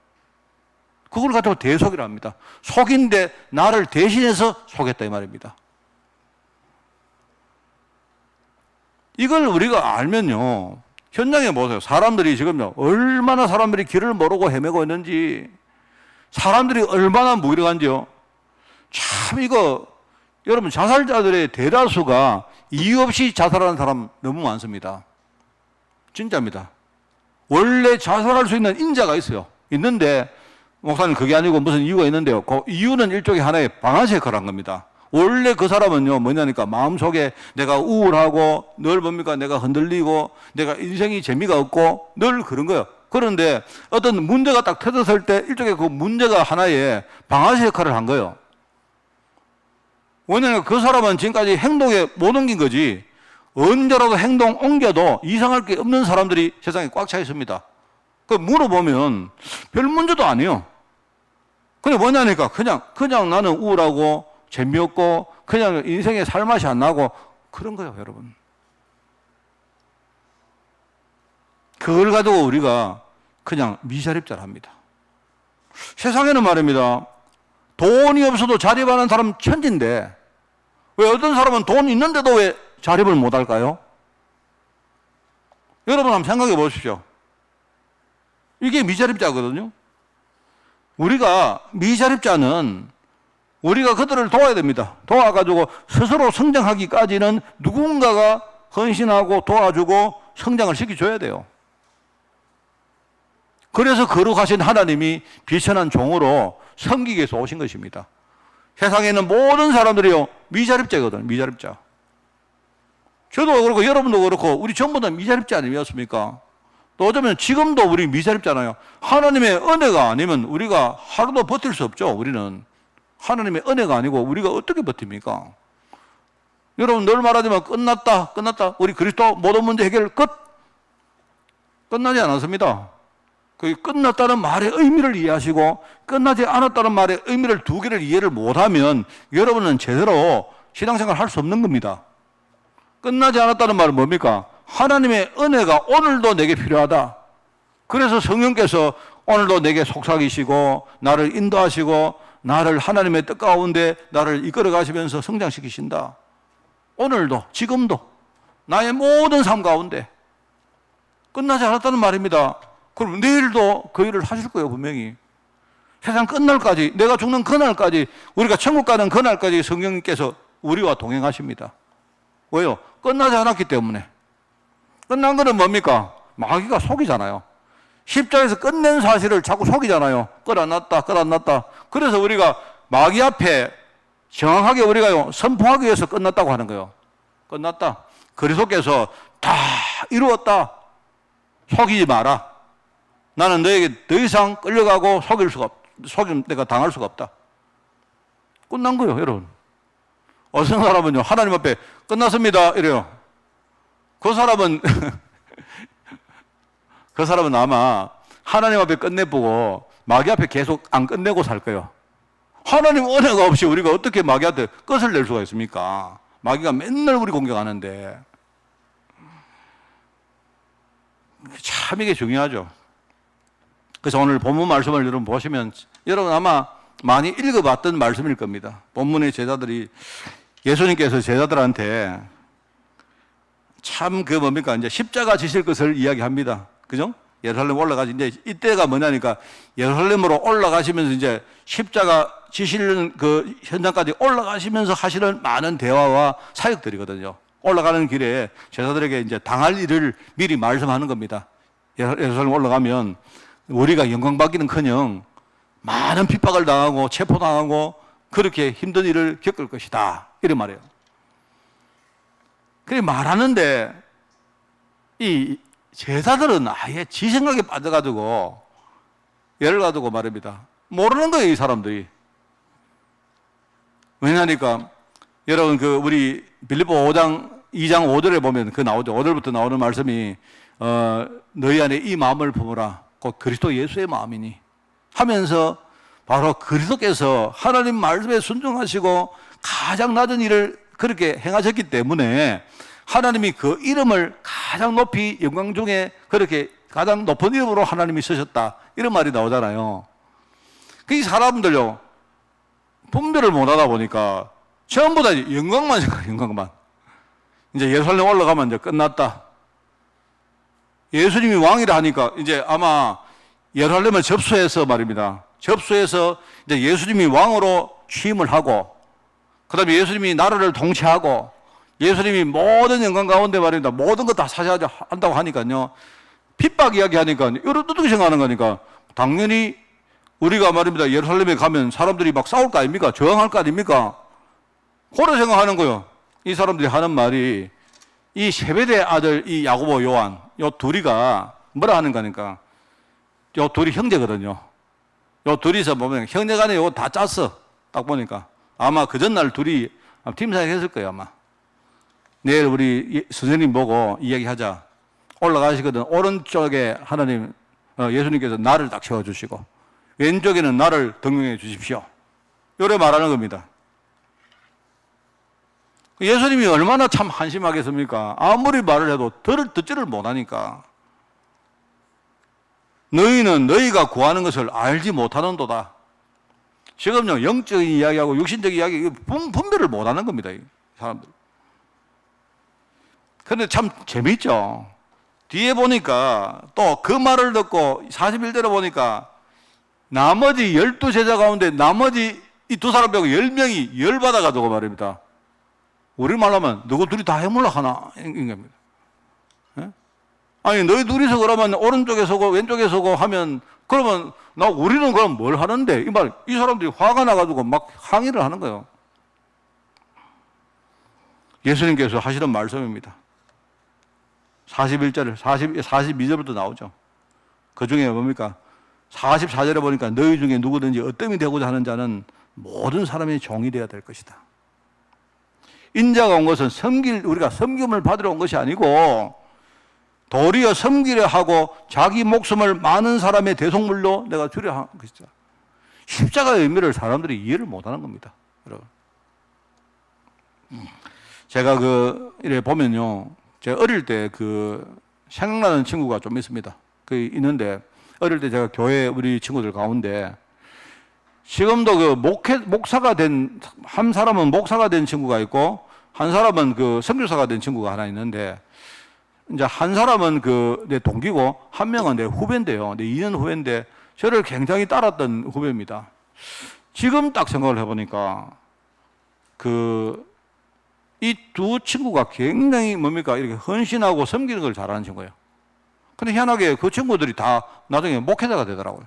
그걸 갖다가 대속이라 합니다. 속인데 나를 대신해서 속였다 이 말입니다. 이걸 우리가 알면요 현장에 보세요. 사람들이 지금요 얼마나 사람들이 길을 모르고 헤매고 있는지 사람들이 얼마나 무기력한지요. 참 이거 여러분, 자살자들의 대다수가 이유 없이 자살하는 사람 너무 많습니다. 진짜입니다. 원래 자살할 수 있는 인자가 있어요. 있는데, 목사님 그게 아니고 무슨 이유가 있는데요. 그 이유는 일종의 하나의 방아쇠 역할을 한 겁니다. 원래 그 사람은요, 뭐냐니까 마음속에 내가 우울하고 늘 뭡니까? 내가 흔들리고 내가 인생이 재미가 없고 늘 그런 거예요. 그런데 어떤 문제가 딱 터졌을 때 일종의 그 문제가 하나의 방아쇠 역할을 한 거예요. 왜냐하면 그 사람은 지금까지 행동에 못 옮긴 거지, 언제라도 행동 옮겨도 이상할 게 없는 사람들이 세상에 꽉 차 있습니다. 그 물어보면 별 문제도 아니에요. 그냥 뭐냐니까 그냥 나는 우울하고 재미없고 그냥 인생에 살맛이 안 나고 그런 거예요, 여러분. 그걸 가지고 우리가 그냥 미자립자를 합니다. 세상에는 말입니다, 돈이 없어도 자립하는 사람 천진데 왜 어떤 사람은 돈 있는데도 왜 자립을 못 할까요? 여러분 한번 생각해 보십시오. 이게 미자립자거든요. 우리가 미자립자는 우리가 그들을 도와야 됩니다. 도와가지고 스스로 성장하기까지는 누군가가 헌신하고 도와주고 성장을 시켜줘야 돼요. 그래서 거룩하신 하나님이 비천한 종으로 섬기기 위해서 오신 것입니다. 세상에 있는 모든 사람들이요, 미자립자거든요. 미자립자. 저도 그렇고 여러분도 그렇고 우리 전부 다 미자립자 아니었습니까? 또 어쩌면 지금도 우리 미자립잖아요. 하나님의 은혜가 아니면 우리가 하루도 버틸 수 없죠. 우리는 하나님의 은혜가 아니고 우리가 어떻게 버팁니까? 여러분 늘 말하지만 끝났다 우리 그리스도 모든 문제 해결 끝. 끝나지 않았습니다. 그 끝났다는 말의 의미를 이해하시고 끝나지 않았다는 말의 의미를 두 개를 이해를 못하면 여러분은 제대로 신앙생활 할 수 없는 겁니다. 끝나지 않았다는 말은 뭡니까? 하나님의 은혜가 오늘도 내게 필요하다. 그래서 성령께서 오늘도 내게 속삭이시고 나를 인도하시고 나를 하나님의 뜻 가운데 나를 이끌어 가시면서 성장시키신다. 오늘도 지금도 나의 모든 삶 가운데 끝나지 않았다는 말입니다. 그럼 내일도 그 일을 하실 거예요, 분명히. 세상 끝날까지, 내가 죽는 그날까지, 우리가 천국 가는 그날까지 성령님께서 우리와 동행하십니다. 왜요? 끝나지 않았기 때문에. 끝난 거는 뭡니까? 마귀가 속이잖아요. 십자가에서 끝낸 사실을 자꾸 속이잖아요. 끝 안 났다. 그래서 우리가 마귀 앞에 정확하게 우리가 선포하기 위해서 끝났다고 하는 거예요. 끝났다. 그리스도께서 다 이루었다. 속이지 마라. 나는 너에게 더 이상 끌려가고 속임 내가 당할 수가 없다. 끝난 거예요, 여러분. 어떤 사람은요, 하나님 앞에 끝났습니다. 이래요. 그 사람은 아마 하나님 앞에 끝내보고 마귀 앞에 계속 안 끝내고 살 거예요. 하나님 은혜가 없이 우리가 어떻게 마귀한테 끝을 낼 수가 있습니까? 마귀가 맨날 우리 공격하는데. 참 이게 중요하죠. 그래서 오늘 본문 말씀을 여러분 보시면 여러분 아마 많이 읽어봤던 말씀일 겁니다. 본문의 제자들이 예수님께서 제자들한테 참 뭡니까? 이제 십자가 지실 것을 이야기합니다. 그죠? 예루살렘 올라가지. 이제 이때가 뭐냐니까 예루살렘으로 올라가시면서 이제 십자가 지시는 그 현장까지 올라가시면서 하시는 많은 대화와 사역들이거든요. 올라가는 길에 제자들에게 이제 당할 일을 미리 말씀하는 겁니다. 예루살렘 올라가면 우리가 영광받기는커녕 많은 핍박을 당하고 체포당하고 그렇게 힘든 일을 겪을 것이다. 이런 말이에요. 그렇게 말하는데 이 제자들은 아예 지 생각에 빠져가지고 예를 가지고 말입니다. 모르는 거예요, 이 사람들이. 왜냐니까 여러분 우리 빌립보 5장 2장 5절에 보면 나오죠. 5절부터 나오는 말씀이 너희 안에 이 마음을 품으라. 곧 그리스도 예수의 마음이니 하면서 바로 그리스도께서 하나님 말씀에 순종하시고 가장 낮은 일을 그렇게 행하셨기 때문에 하나님이 그 이름을 가장 높이 영광 중에 그렇게 가장 높은 이름으로 하나님이 쓰셨다. 이런 말이 나오잖아요. 이 사람들요, 분별을 못 하다 보니까 전부 다 영광만 생각해요, 영광만. 이제 예루살렘 올라가면 이제 끝났다. 예수님이 왕이라 하니까 이제 아마 예루살렘을 접수해서 말입니다. 접수해서 이제 예수님이 왕으로 취임을 하고 그 다음에 예수님이 나라를 통치하고 예수님이 모든 영광 가운데 말입니다. 모든 거 다 사셔야 한다고 하니까요. 핍박 이야기 하니까 여러 어떻게 생각하는 거니까 당연히 우리가 말입니다. 예루살렘에 가면 사람들이 막 싸울 거 아닙니까? 저항할 거 아닙니까? 그런 생각하는 거예요. 이 사람들이 하는 말이 이 세베대 아들 이 야고보 요한 요 둘이가 뭐라 하는 거니까 요 둘이 형제거든요. 요 둘이서 보면 형제간에 요거 다 짰어. 딱 보니까 아마 그 전날 둘이 팀 사역 했을 거예요. 아마 내일 우리 선생님 보고 이야기하자. 올라가시거든. 오른쪽에 하나님 예수님께서 나를 딱 세워주시고 왼쪽에는 나를 등용해 주십시오. 이렇게 말하는 겁니다. 예수님이 얼마나 참 한심하겠습니까? 아무리 말을 해도 듣지를 못하니까. 너희는 너희가 구하는 것을 알지 못하는도다. 지금요, 영적인 이야기하고 육신적인 이야기 분별을 못하는 겁니다. 이 사람들. 그런데 참 재밌죠. 뒤에 보니까 또 그 말을 듣고 41절에 보니까 나머지 12제자 가운데 나머지 이 두 사람 빼고 10명이 열받아가지고 말입니다. 우리말로 하면 너희 둘이 다 해물라 하나 인 겁니다. 예? 아니 너희 둘이서 그러면 오른쪽에 서고 왼쪽에 서고 하면 그러면 우리는 그럼 뭘 하는데 이 사람들이 화가 나가지고 막 항의를 하는 거예요. 예수님께서 하시는 말씀입니다. 41절, 42절부터 나오죠. 그 중에 뭡니까? 44절에 보니까 너희 중에 누구든지 어떠함이 되고자 하는 자는 모든 사람이 종이 되어야 될 것이다. 인자가 온 것은 우리가 섬김을 받으러 온 것이 아니고 도리어 섬기려 하고 자기 목숨을 많은 사람의 대속물로 내가 주려 한 것이다. 십자가의 의미를 사람들이 이해를 못하는 겁니다. 여러분. 제가 이래 보면요. 제가 어릴 때 생각나는 친구가 좀 있습니다. 있는데, 어릴 때 제가 교회 우리 친구들 가운데, 지금도 한 사람은 목사가 된 친구가 있고, 한 사람은 선교사가 된 친구가 하나 있는데, 이제 한 사람은 내 동기고, 한 명은 내 후배인데요. 내 2년 후배인데, 저를 굉장히 따랐던 후배입니다. 지금 딱 생각을 해보니까, 이 두 친구가 굉장히 이렇게 헌신하고 섬기는 걸 잘하는 친구예요. 근데 희한하게 그 친구들이 다 나중에 목회자가 되더라고요.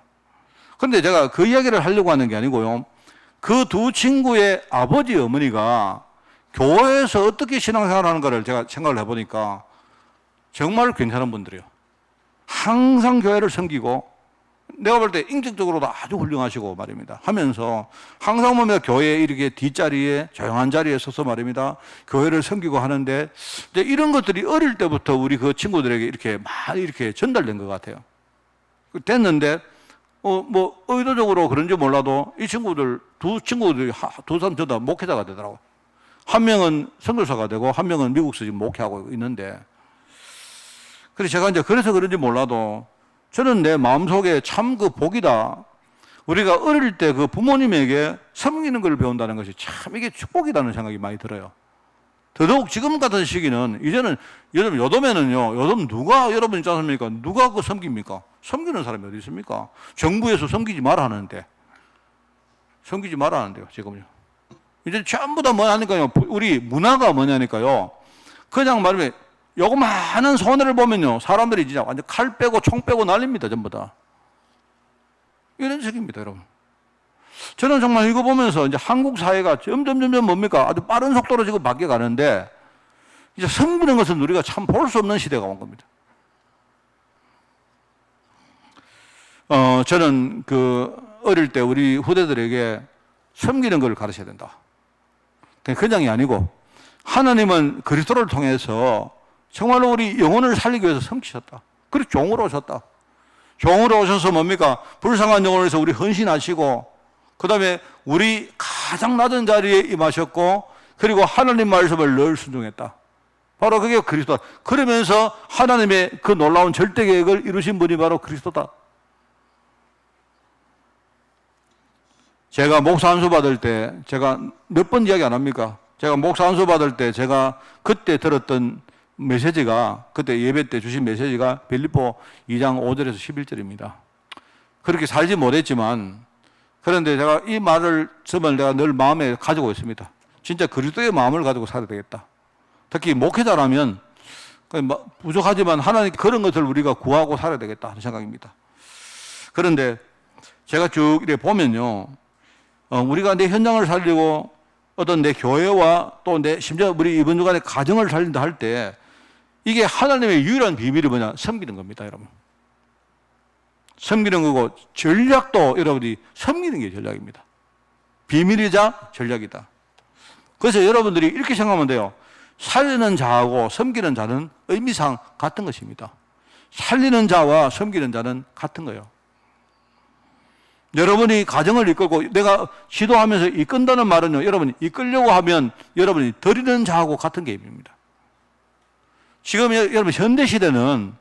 근데 제가 그 이야기를 하려고 하는 게 아니고요. 그 두 친구의 아버지, 어머니가 교회에서 어떻게 신앙생활 하는 가를 제가 생각을 해보니까 정말 괜찮은 분들이에요. 항상 교회를 섬기고 내가 볼 때 인격적으로도 아주 훌륭하시고 말입니다. 하면서 항상 보면 교회 이렇게 뒷자리에 조용한 자리에 서서 말입니다. 교회를 섬기고 하는데 이제 이런 것들이 어릴 때부터 우리 그 친구들에게 이렇게 많이 이렇게 전달된 것 같아요. 됐는데 의도적으로 그런지 몰라도 이 친구들 두 사람 전부 다 목회자가 되더라고. 한 명은 선교사가 되고 한 명은 미국에서 지금 목회하고 있는데 그래서 제가 이제 그래서 그런지 몰라도 저는 내 마음속에 참 복이다. 우리가 어릴 때 부모님에게 섬기는 걸 배운다는 것이 참 이게 축복이라는 생각이 많이 들어요. 더더욱 지금 같은 시기는 이제는 요즘에는요. 요즘 누가 여러분 있지 않습니까? 누가 섬깁니까? 섬기는 사람이 어디 있습니까? 정부에서 섬기지 말아 하는데. 섬기지 말아 하는데요. 지금요. 이제 전부 다 뭐냐니까요. 우리 문화가 뭐냐니까요. 그냥 말하면 요거만한 손해를 보면요. 사람들이 진짜 완전 칼 빼고 총 빼고 난립니다. 전부 다. 이런 식입니다, 여러분. 저는 정말 이거 보면서 이제 한국 사회가 점점 뭡니까? 아주 빠른 속도로 지금 바뀌어가는데 이제 섬기는 것은 우리가 참 볼 수 없는 시대가 온 겁니다. 저는 어릴 때 우리 후대들에게 섬기는 걸 가르쳐야 된다. 그냥이 아니고 하나님은 그리스도를 통해서 정말로 우리 영혼을 살리기 위해서 섬기셨다. 그리고 종으로 오셨다. 종으로 오셔서 뭡니까? 불쌍한 영혼을 위해서 우리 헌신하시고 그 다음에 우리 가장 낮은 자리에 임하셨고 그리고 하나님 말씀을 늘 순종했다. 바로 그게 그리스도다. 그러면서 하나님의 그 놀라운 절대 계획을 이루신 분이 바로 그리스도다. 제가 목사 안수 받을 때 제가 몇 번 이야기 안 합니까? 제가 목사 안수 받을 때 제가 그때 들었던 메시지가 그때 예배 때 주신 메시지가 빌립보 2장 5절에서 11절입니다. 그렇게 살지 못했지만 그런데 제가 이 점을 내가 늘 마음에 가지고 있습니다. 진짜 그리스도의 마음을 가지고 살아야 되겠다. 특히 목회자라면 부족하지만 하나님 그런 것을 우리가 구하고 살아야 되겠다 하는 생각입니다. 그런데 제가 쭉 이렇게 보면요, 우리가 내 현장을 살리고 어떤 내 교회와 또 심지어 우리 이번 주간에 가정을 살린다 할 때 이게 하나님의 유일한 비밀이 뭐냐? 섬기는 겁니다, 여러분. 섬기는 거고 전략도 여러분이 섬기는 게 전략입니다. 비밀이자 전략이다. 그래서 여러분들이 이렇게 생각하면 돼요. 살리는 자하고 섬기는 자는 의미상 같은 것입니다. 살리는 자와 섬기는 자는 같은 거예요. 여러분이 가정을 이끌고 내가 지도하면서 이끈다는 말은요, 여러분이 이끌려고 하면 여러분이 드리는 자하고 같은 개념입니다. 지금 여러분 현대시대는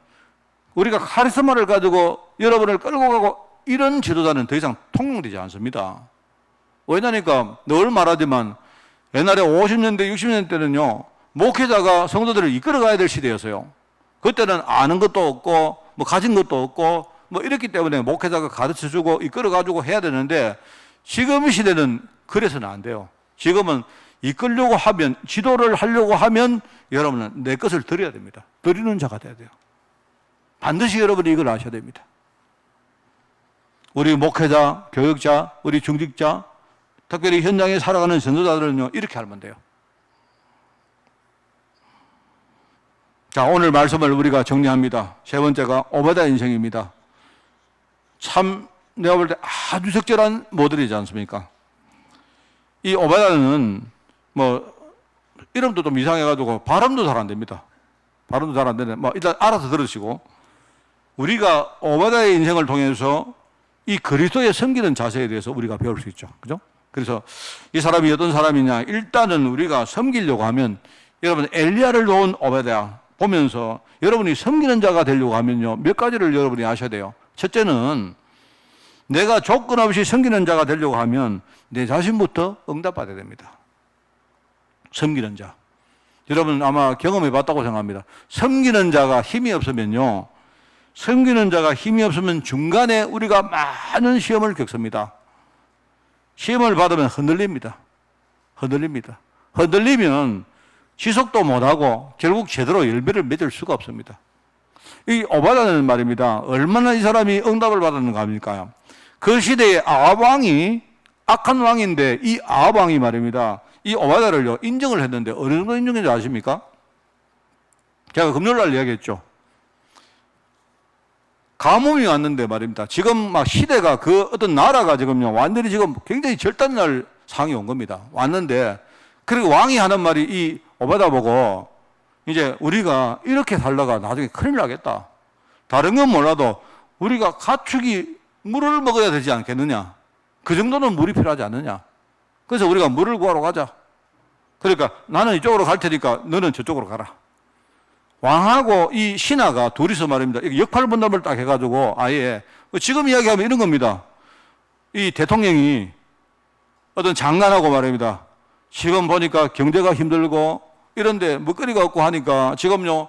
우리가 카리스마를 가지고 여러분을 끌고 가고 이런 지도자는 더 이상 통용되지 않습니다. 왜냐니까 늘 말하지만 옛날에 50년대, 60년대 때는요, 목회자가 성도들을 이끌어 가야 될 시대였어요. 그때는 아는 것도 없고, 가진 것도 없고, 이랬기 때문에 목회자가 가르쳐 주고 이끌어 가지고 해야 되는데 지금 시대는 그래서는 안 돼요. 지금은 이끌려고 하면, 지도를 하려고 하면 여러분은 내 것을 드려야 됩니다. 드리는 자가 돼야 돼요. 반드시 여러분이 이걸 아셔야 됩니다. 우리 목회자, 교육자, 우리 중직자, 특별히 현장에 살아가는 전도자들은요, 이렇게 하면 돼요. 자, 오늘 말씀을 우리가 정리합니다. 세 번째가 오바댜 인생입니다. 참 내가 볼 때 아주 적절한 모델이지 않습니까? 이 오바댜는 이름도 좀 이상해가지고 발음도 잘 안 됩니다. 발음도 잘 안 되는데 일단 알아서 들으시고, 우리가 오바댜의 인생을 통해서 이 그리스도의 섬기는 자세에 대해서 우리가 배울 수 있죠. 그죠? 그래서 이 사람이 어떤 사람이냐, 일단은 우리가 섬기려고 하면 여러분 엘리야를 놓은 오바댜 보면서 여러분이 섬기는 자가 되려고 하면요, 몇 가지를 여러분이 아셔야 돼요. 첫째는 내가 조건 없이 섬기는 자가 되려고 하면 내 자신부터 응답받아야 됩니다. 섬기는 자. 여러분 아마 경험해 봤다고 생각합니다. 섬기는 자가 힘이 없으면요, 섬기는 자가 힘이 없으면 중간에 우리가 많은 시험을 겪습니다. 시험을 받으면 흔들립니다. 흔들리면 지속도 못하고 결국 제대로 열매를 맺을 수가 없습니다. 이 오바댜는 말입니다. 얼마나 이 사람이 응답을 받았는가 합니까? 그 시대의 아합 왕이 악한 왕인데 이 아합 왕이 말입니다. 이 오바댜를요, 인정을 했는데 어느 정도 인정인지 아십니까? 제가 금요일날 이야기했죠. 가뭄이 왔는데 말입니다. 지금 시대가 어떤 나라가 지금요, 완전히 지금 굉장히 절단날 상황이 온 겁니다. 왔는데, 그리고 왕이 하는 말이 이 오바댜 보고, 이제 우리가 이렇게 살다가 나중에 큰일 나겠다. 다른 건 몰라도 우리가 가축이 물을 먹어야 되지 않겠느냐. 그 정도는 물이 필요하지 않느냐. 그래서 우리가 물을 구하러 가자. 그러니까 나는 이쪽으로 갈 테니까 너는 저쪽으로 가라. 왕하고 이 신하가 둘이서 말입니다. 역할분담을 딱 해가지고 아예 지금 이야기하면 이런 겁니다. 이 대통령이 어떤 장관하고 말입니다. 지금 보니까 경제가 힘들고 이런데 먹거리가 없고 하니까 지금요,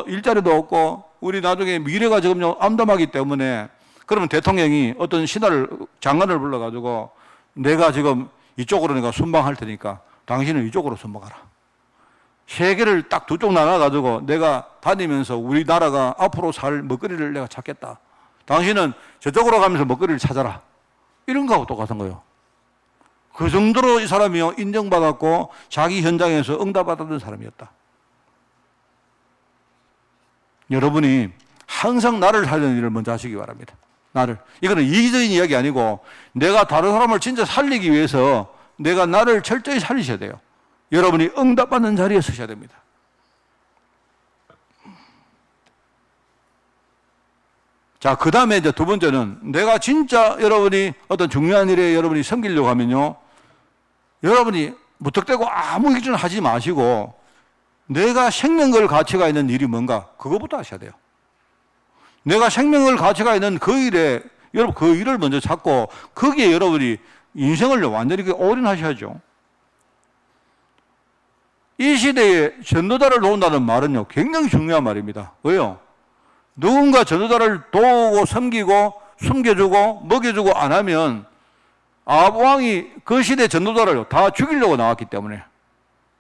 일자리도 없고 우리 나중에 미래가 지금요 암담하기 때문에, 그러면 대통령이 어떤 장관을 불러가지고 내가 지금 이쪽으로 내가 순방할 테니까 당신은 이쪽으로 순방하라. 세계를 딱 두 쪽 나눠가지고 내가 다니면서 우리나라가 앞으로 살 먹거리를 내가 찾겠다. 당신은 저쪽으로 가면서 먹거리를 찾아라. 이런 거하고 똑같은 거예요. 그 정도로 이 사람이요, 인정받았고 자기 현장에서 응답받았던 사람이었다. 여러분이 항상 나를 살리는 일을 먼저 하시기 바랍니다. 나를. 이거는 이기적인 이야기 아니고 내가 다른 사람을 진짜 살리기 위해서 내가 나를 철저히 살리셔야 돼요. 여러분이 응답받는 자리에 서셔야 됩니다. 자, 그 다음에 이제 두 번째는 내가 진짜 여러분이 어떤 중요한 일에 여러분이 섬기려고 하면요, 여러분이 무턱대고 아무 기준 하지 마시고 내가 생명 걸 가치가 있는 일이 뭔가 그거부터 하셔야 돼요. 내가 생명 걸 가치가 있는 그 일에 여러분 그 일을 먼저 찾고 거기에 여러분이 인생을 완전히 올인하셔야죠. 이 시대에 전도자를 도운다는 말은요, 굉장히 중요한 말입니다. 왜요? 누군가 전도자를 도우고 섬기고 숨겨주고 먹여주고 안 하면 아합 왕이 그 시대 전도자를 다 죽이려고 나왔기 때문에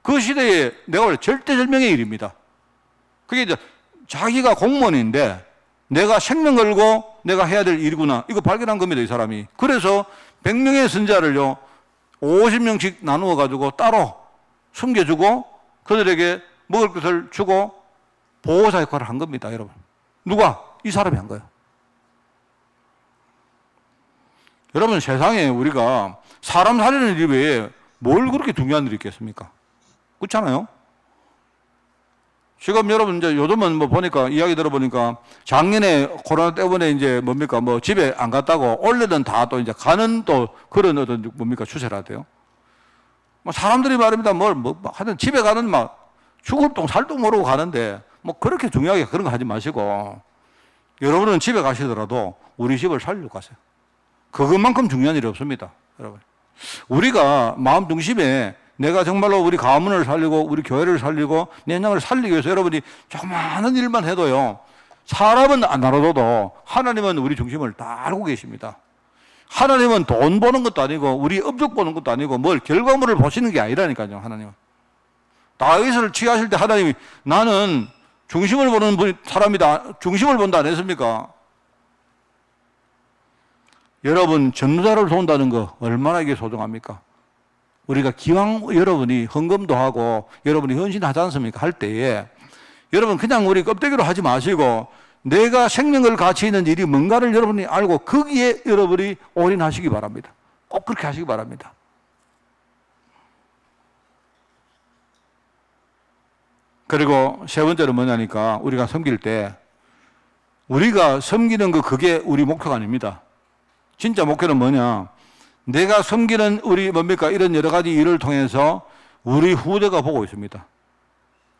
그 시대에 내가 볼 절대절명의 일입니다. 그게 이제 자기가 공무원인데 내가 생명 걸고 내가 해야 될 일이구나. 이거 발견한 겁니다, 이 사람이. 그래서 100명의 선자를요, 50명씩 나누어 가지고 따로 숨겨주고 그들에게 먹을 것을 주고 보호자 역할을 한 겁니다, 여러분. 누가? 이 사람이 한 거예요. 여러분, 세상에 우리가 사람 살리는 일 외에 뭘 그렇게 중요한 일이 있겠습니까? 그렇잖아요? 지금 여러분, 이제 요즘은 뭐 보니까, 이야기 들어보니까 작년에 코로나 때문에 이제 뭡니까, 뭐 집에 안 갔다고 올해는 다 또 이제 가는 또 그런 어떤 뭡니까, 추세라대요. 뭐 사람들이 말입니다. 하여튼 집에 가는 막 죽을 똥 살 똥 모르고 가는데 뭐 그렇게 중요하게 그런 거 하지 마시고 여러분은 집에 가시더라도 우리 집을 살리고 가세요. 그것만큼 중요한 일이 없습니다, 여러분. 우리가 마음 중심에 내가 정말로 우리 가문을 살리고 우리 교회를 살리고 내년을 살리기 위해서 여러분이 조그마한 일만 해도요, 사람은 안 알아둬도 하나님은 우리 중심을 다 알고 계십니다. 하나님은 돈 보는 것도 아니고 우리 업적 보는 것도 아니고 뭘 결과물을 보시는 게 아니라니까요, 하나님은. 다윗을 취하실 때 하나님이 나는 중심을 보는 사람이다, 중심을 본다 안 했습니까? 여러분, 전도자를 도운다는 거 얼마나 이게 소중합니까? 우리가 기왕 여러분이 헌금도 하고 여러분이 헌신하지 않습니까? 할 때에 여러분 그냥 우리 껍데기로 하지 마시고 내가 생명을 가치 있는 일이 뭔가를 여러분이 알고 거기에 여러분이 올인하시기 바랍니다. 꼭 그렇게 하시기 바랍니다. 그리고 세 번째는 뭐냐니까 우리가 섬길 때 우리가 섬기는 그게 우리 목표가 아닙니다. 진짜 목표는 뭐냐? 내가 섬기는 우리 뭡니까? 이런 여러 가지 일을 통해서 우리 후대가 보고 있습니다.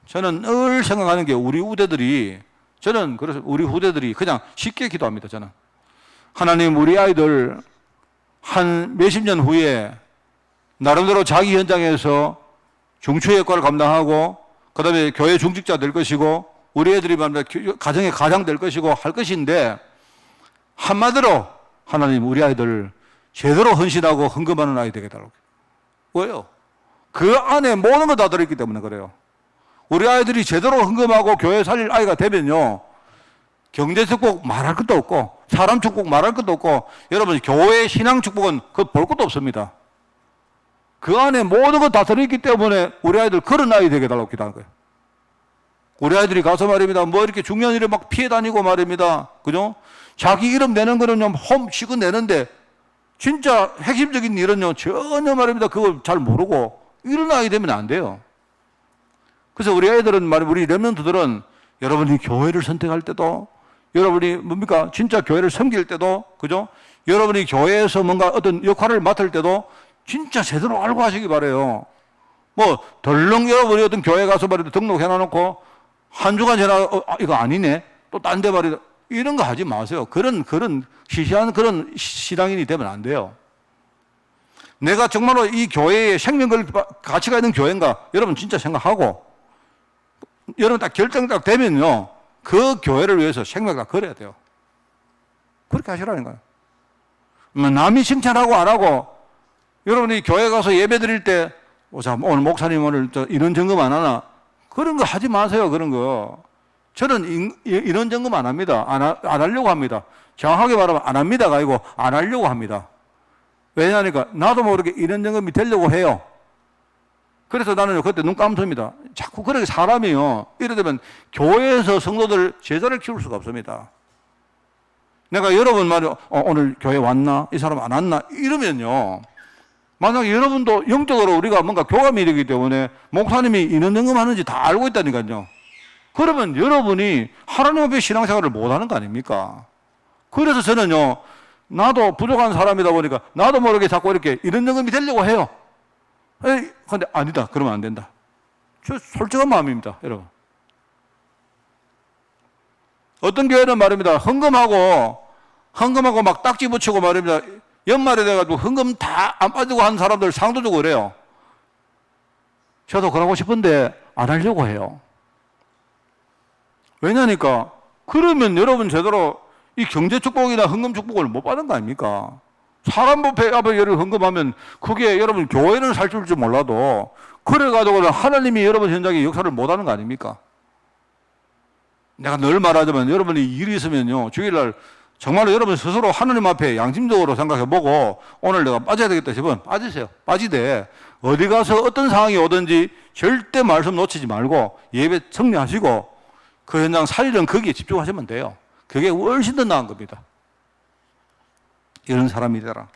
저는 늘 생각하는 게 우리 후대들이 저는 그래서 우리 후대들이 그냥 쉽게 기도합니다. 저는 하나님 우리 아이들 한 몇십 년 후에 나름대로 자기 현장에서 중추 역할을 감당하고 그 다음에 교회 중직자 될 것이고 우리 애들이 가정의 가장 될 것이고 할 것인데 한마디로 하나님 우리 아이들 제대로 헌신하고 헌금하는 아이 되게 달라고. 왜요? 그 안에 모든 거 다 들어있기 때문에 그래요. 우리 아이들이 제대로 헌금하고 교회 살릴 아이가 되면요, 경제 축복 말할 것도 없고 사람 축복 말할 것도 없고 여러분 교회 신앙 축복은 그 볼 것도 없습니다. 그 안에 모든 거 다 들어있기 때문에 우리 아이들 그런 아이 되게 달라고 기도하는 거예요. 우리 아이들이 가서 말입니다, 뭐 이렇게 중요한 일에 막 피해 다니고 말입니다, 그죠? 자기 이름 내는 거는요 홈 시고 내는데 진짜 핵심적인 일은요 전혀 말입니다 그걸 잘 모르고 이런 아이 되면 안 돼요. 그래서 우리 아이들은 우리 렘넌트들은 여러분이 교회를 선택할 때도 여러분이 뭡니까 진짜 교회를 섬길 때도 그죠? 여러분이 교회에서 뭔가 어떤 역할을 맡을 때도 진짜 제대로 알고 하시기 바래요. 뭐 덜렁 여러분이 어떤 교회 가서 말이다 등록해 놔놓고 한 주간 지나 이거 아니네 또 딴 데 말이다 이런 거 하지 마세요. 그런 시시한 그런 신앙인이 되면 안 돼요. 내가 정말로 이 교회에 생명 걸 가치가 있는 교회인가 여러분 진짜 생각하고 여러분 딱 결정 딱 되면요 그 교회를 위해서 생명 다 걸어야 돼요. 그렇게 하시라는 거예요. 남이 칭찬하고 안 하고 여러분이 교회 가서 예배 드릴 때 오늘 목사님 오늘 인원 점검 안 하나 그런 거 하지 마세요. 그런 거 저는 인원 점검 안 합니다. 안 하려고 합니다. 정확하게 말하면 안 합니다가 아니고 안 하려고 합니다. 왜냐하니까 나도 모르게 인원 점검이 되려고 해요. 그래서 나는 그때 눈 감습니다. 자꾸 그렇게 사람이요 이래 되면 교회에서 성도들 제자를 키울 수가 없습니다. 내가 여러분 말이요 오늘 교회 왔나? 이 사람 안 왔나? 이러면요 만약에 여러분도 영적으로 우리가 뭔가 교감이 되기 때문에 목사님이 인원 점검하는지 다 알고 있다니까요. 그러면 여러분이 하나님 앞에 신앙생활을 못하는 거 아닙니까? 그래서 저는요 나도 부족한 사람이다 보니까 나도 모르게 자꾸 이렇게 인원 점검이 되려고 해요. 근데 아니다 그러면 안 된다. 저 솔직한 마음입니다, 여러분. 어떤 교회는 말입니다 헌금하고 막 딱지 붙이고 말입니다 연말에 돼가지고 헌금 다 안 빠지고 한 사람들 상도 주고 그래요. 저도 그러고 싶은데 안 하려고 해요. 왜냐니까 그러면 여러분 제대로 이 경제 축복이나 헌금 축복을 못 받는 거 아닙니까? 사람 앞에 여러분 헌금하면 그게 여러분 교회는 살 줄 몰라도 그래가지고는 하나님이 여러분 현장에 역사를 못하는 거 아닙니까? 내가 늘 말하자면 여러분이 일이 있으면요 주일날 정말로 여러분 스스로 하나님 앞에 양심적으로 생각해보고 오늘 내가 빠져야 되겠다 싶으면 빠지세요. 빠지되 어디 가서 어떤 상황이 오든지 절대 말씀 놓치지 말고 예배 정리하시고 그 현장 살리는 거기에 집중하시면 돼요. 그게 훨씬 더 나은 겁니다. 이런 사람이 되라.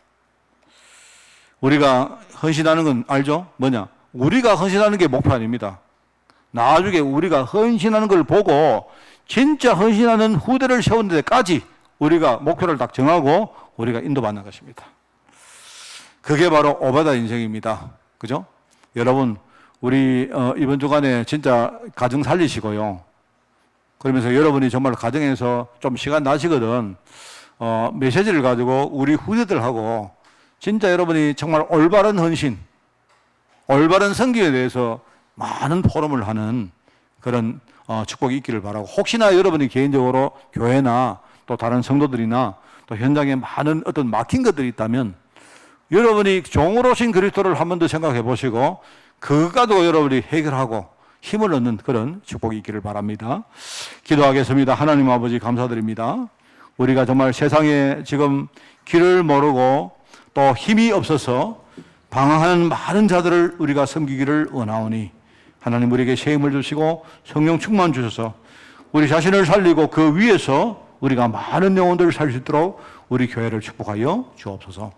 우리가 헌신하는 건 알죠? 뭐냐? 우리가 헌신하는 게 목표 아닙니다. 나중에 우리가 헌신하는 걸 보고 진짜 헌신하는 후대를 세우는 데까지 우리가 목표를 딱 정하고 우리가 인도받는 것입니다. 그게 바로 오바다 인생입니다. 그죠? 여러분, 우리 이번 주간에 진짜 가정 살리시고요. 그러면서 여러분이 정말 가정에서 좀 시간 나시거든 메시지를 가지고 우리 후대들하고 진짜 여러분이 정말 올바른 헌신, 올바른 선교에 대해서 많은 포럼을 하는 그런 축복이 있기를 바라고, 혹시나 여러분이 개인적으로 교회나 또 다른 성도들이나 또 현장에 많은 어떤 막힌 것들이 있다면 여러분이 종으로 오신 그리스도를 한 번 더 생각해 보시고 그거 가지고 여러분이 해결하고 힘을 얻는 그런 축복이 있기를 바랍니다. 기도하겠습니다. 하나님 아버지 감사드립니다. 우리가 정말 세상에 지금 길을 모르고 또 힘이 없어서 방황하는 많은 자들을 우리가 섬기기를 원하오니 하나님 우리에게 새 힘을 주시고 성령 충만 주셔서 우리 자신을 살리고 그 위에서 우리가 많은 영혼들을 살릴 수 있도록 우리 교회를 축복하여 주옵소서.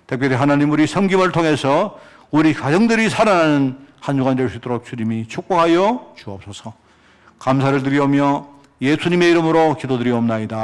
특별히 하나님 우리 섬김을 통해서 우리 가정들이 살아나는 한 주간 될 수 있도록 주님이 축복하여 주옵소서. 감사를 드리오며 예수님의 이름으로 기도드리옵나이다.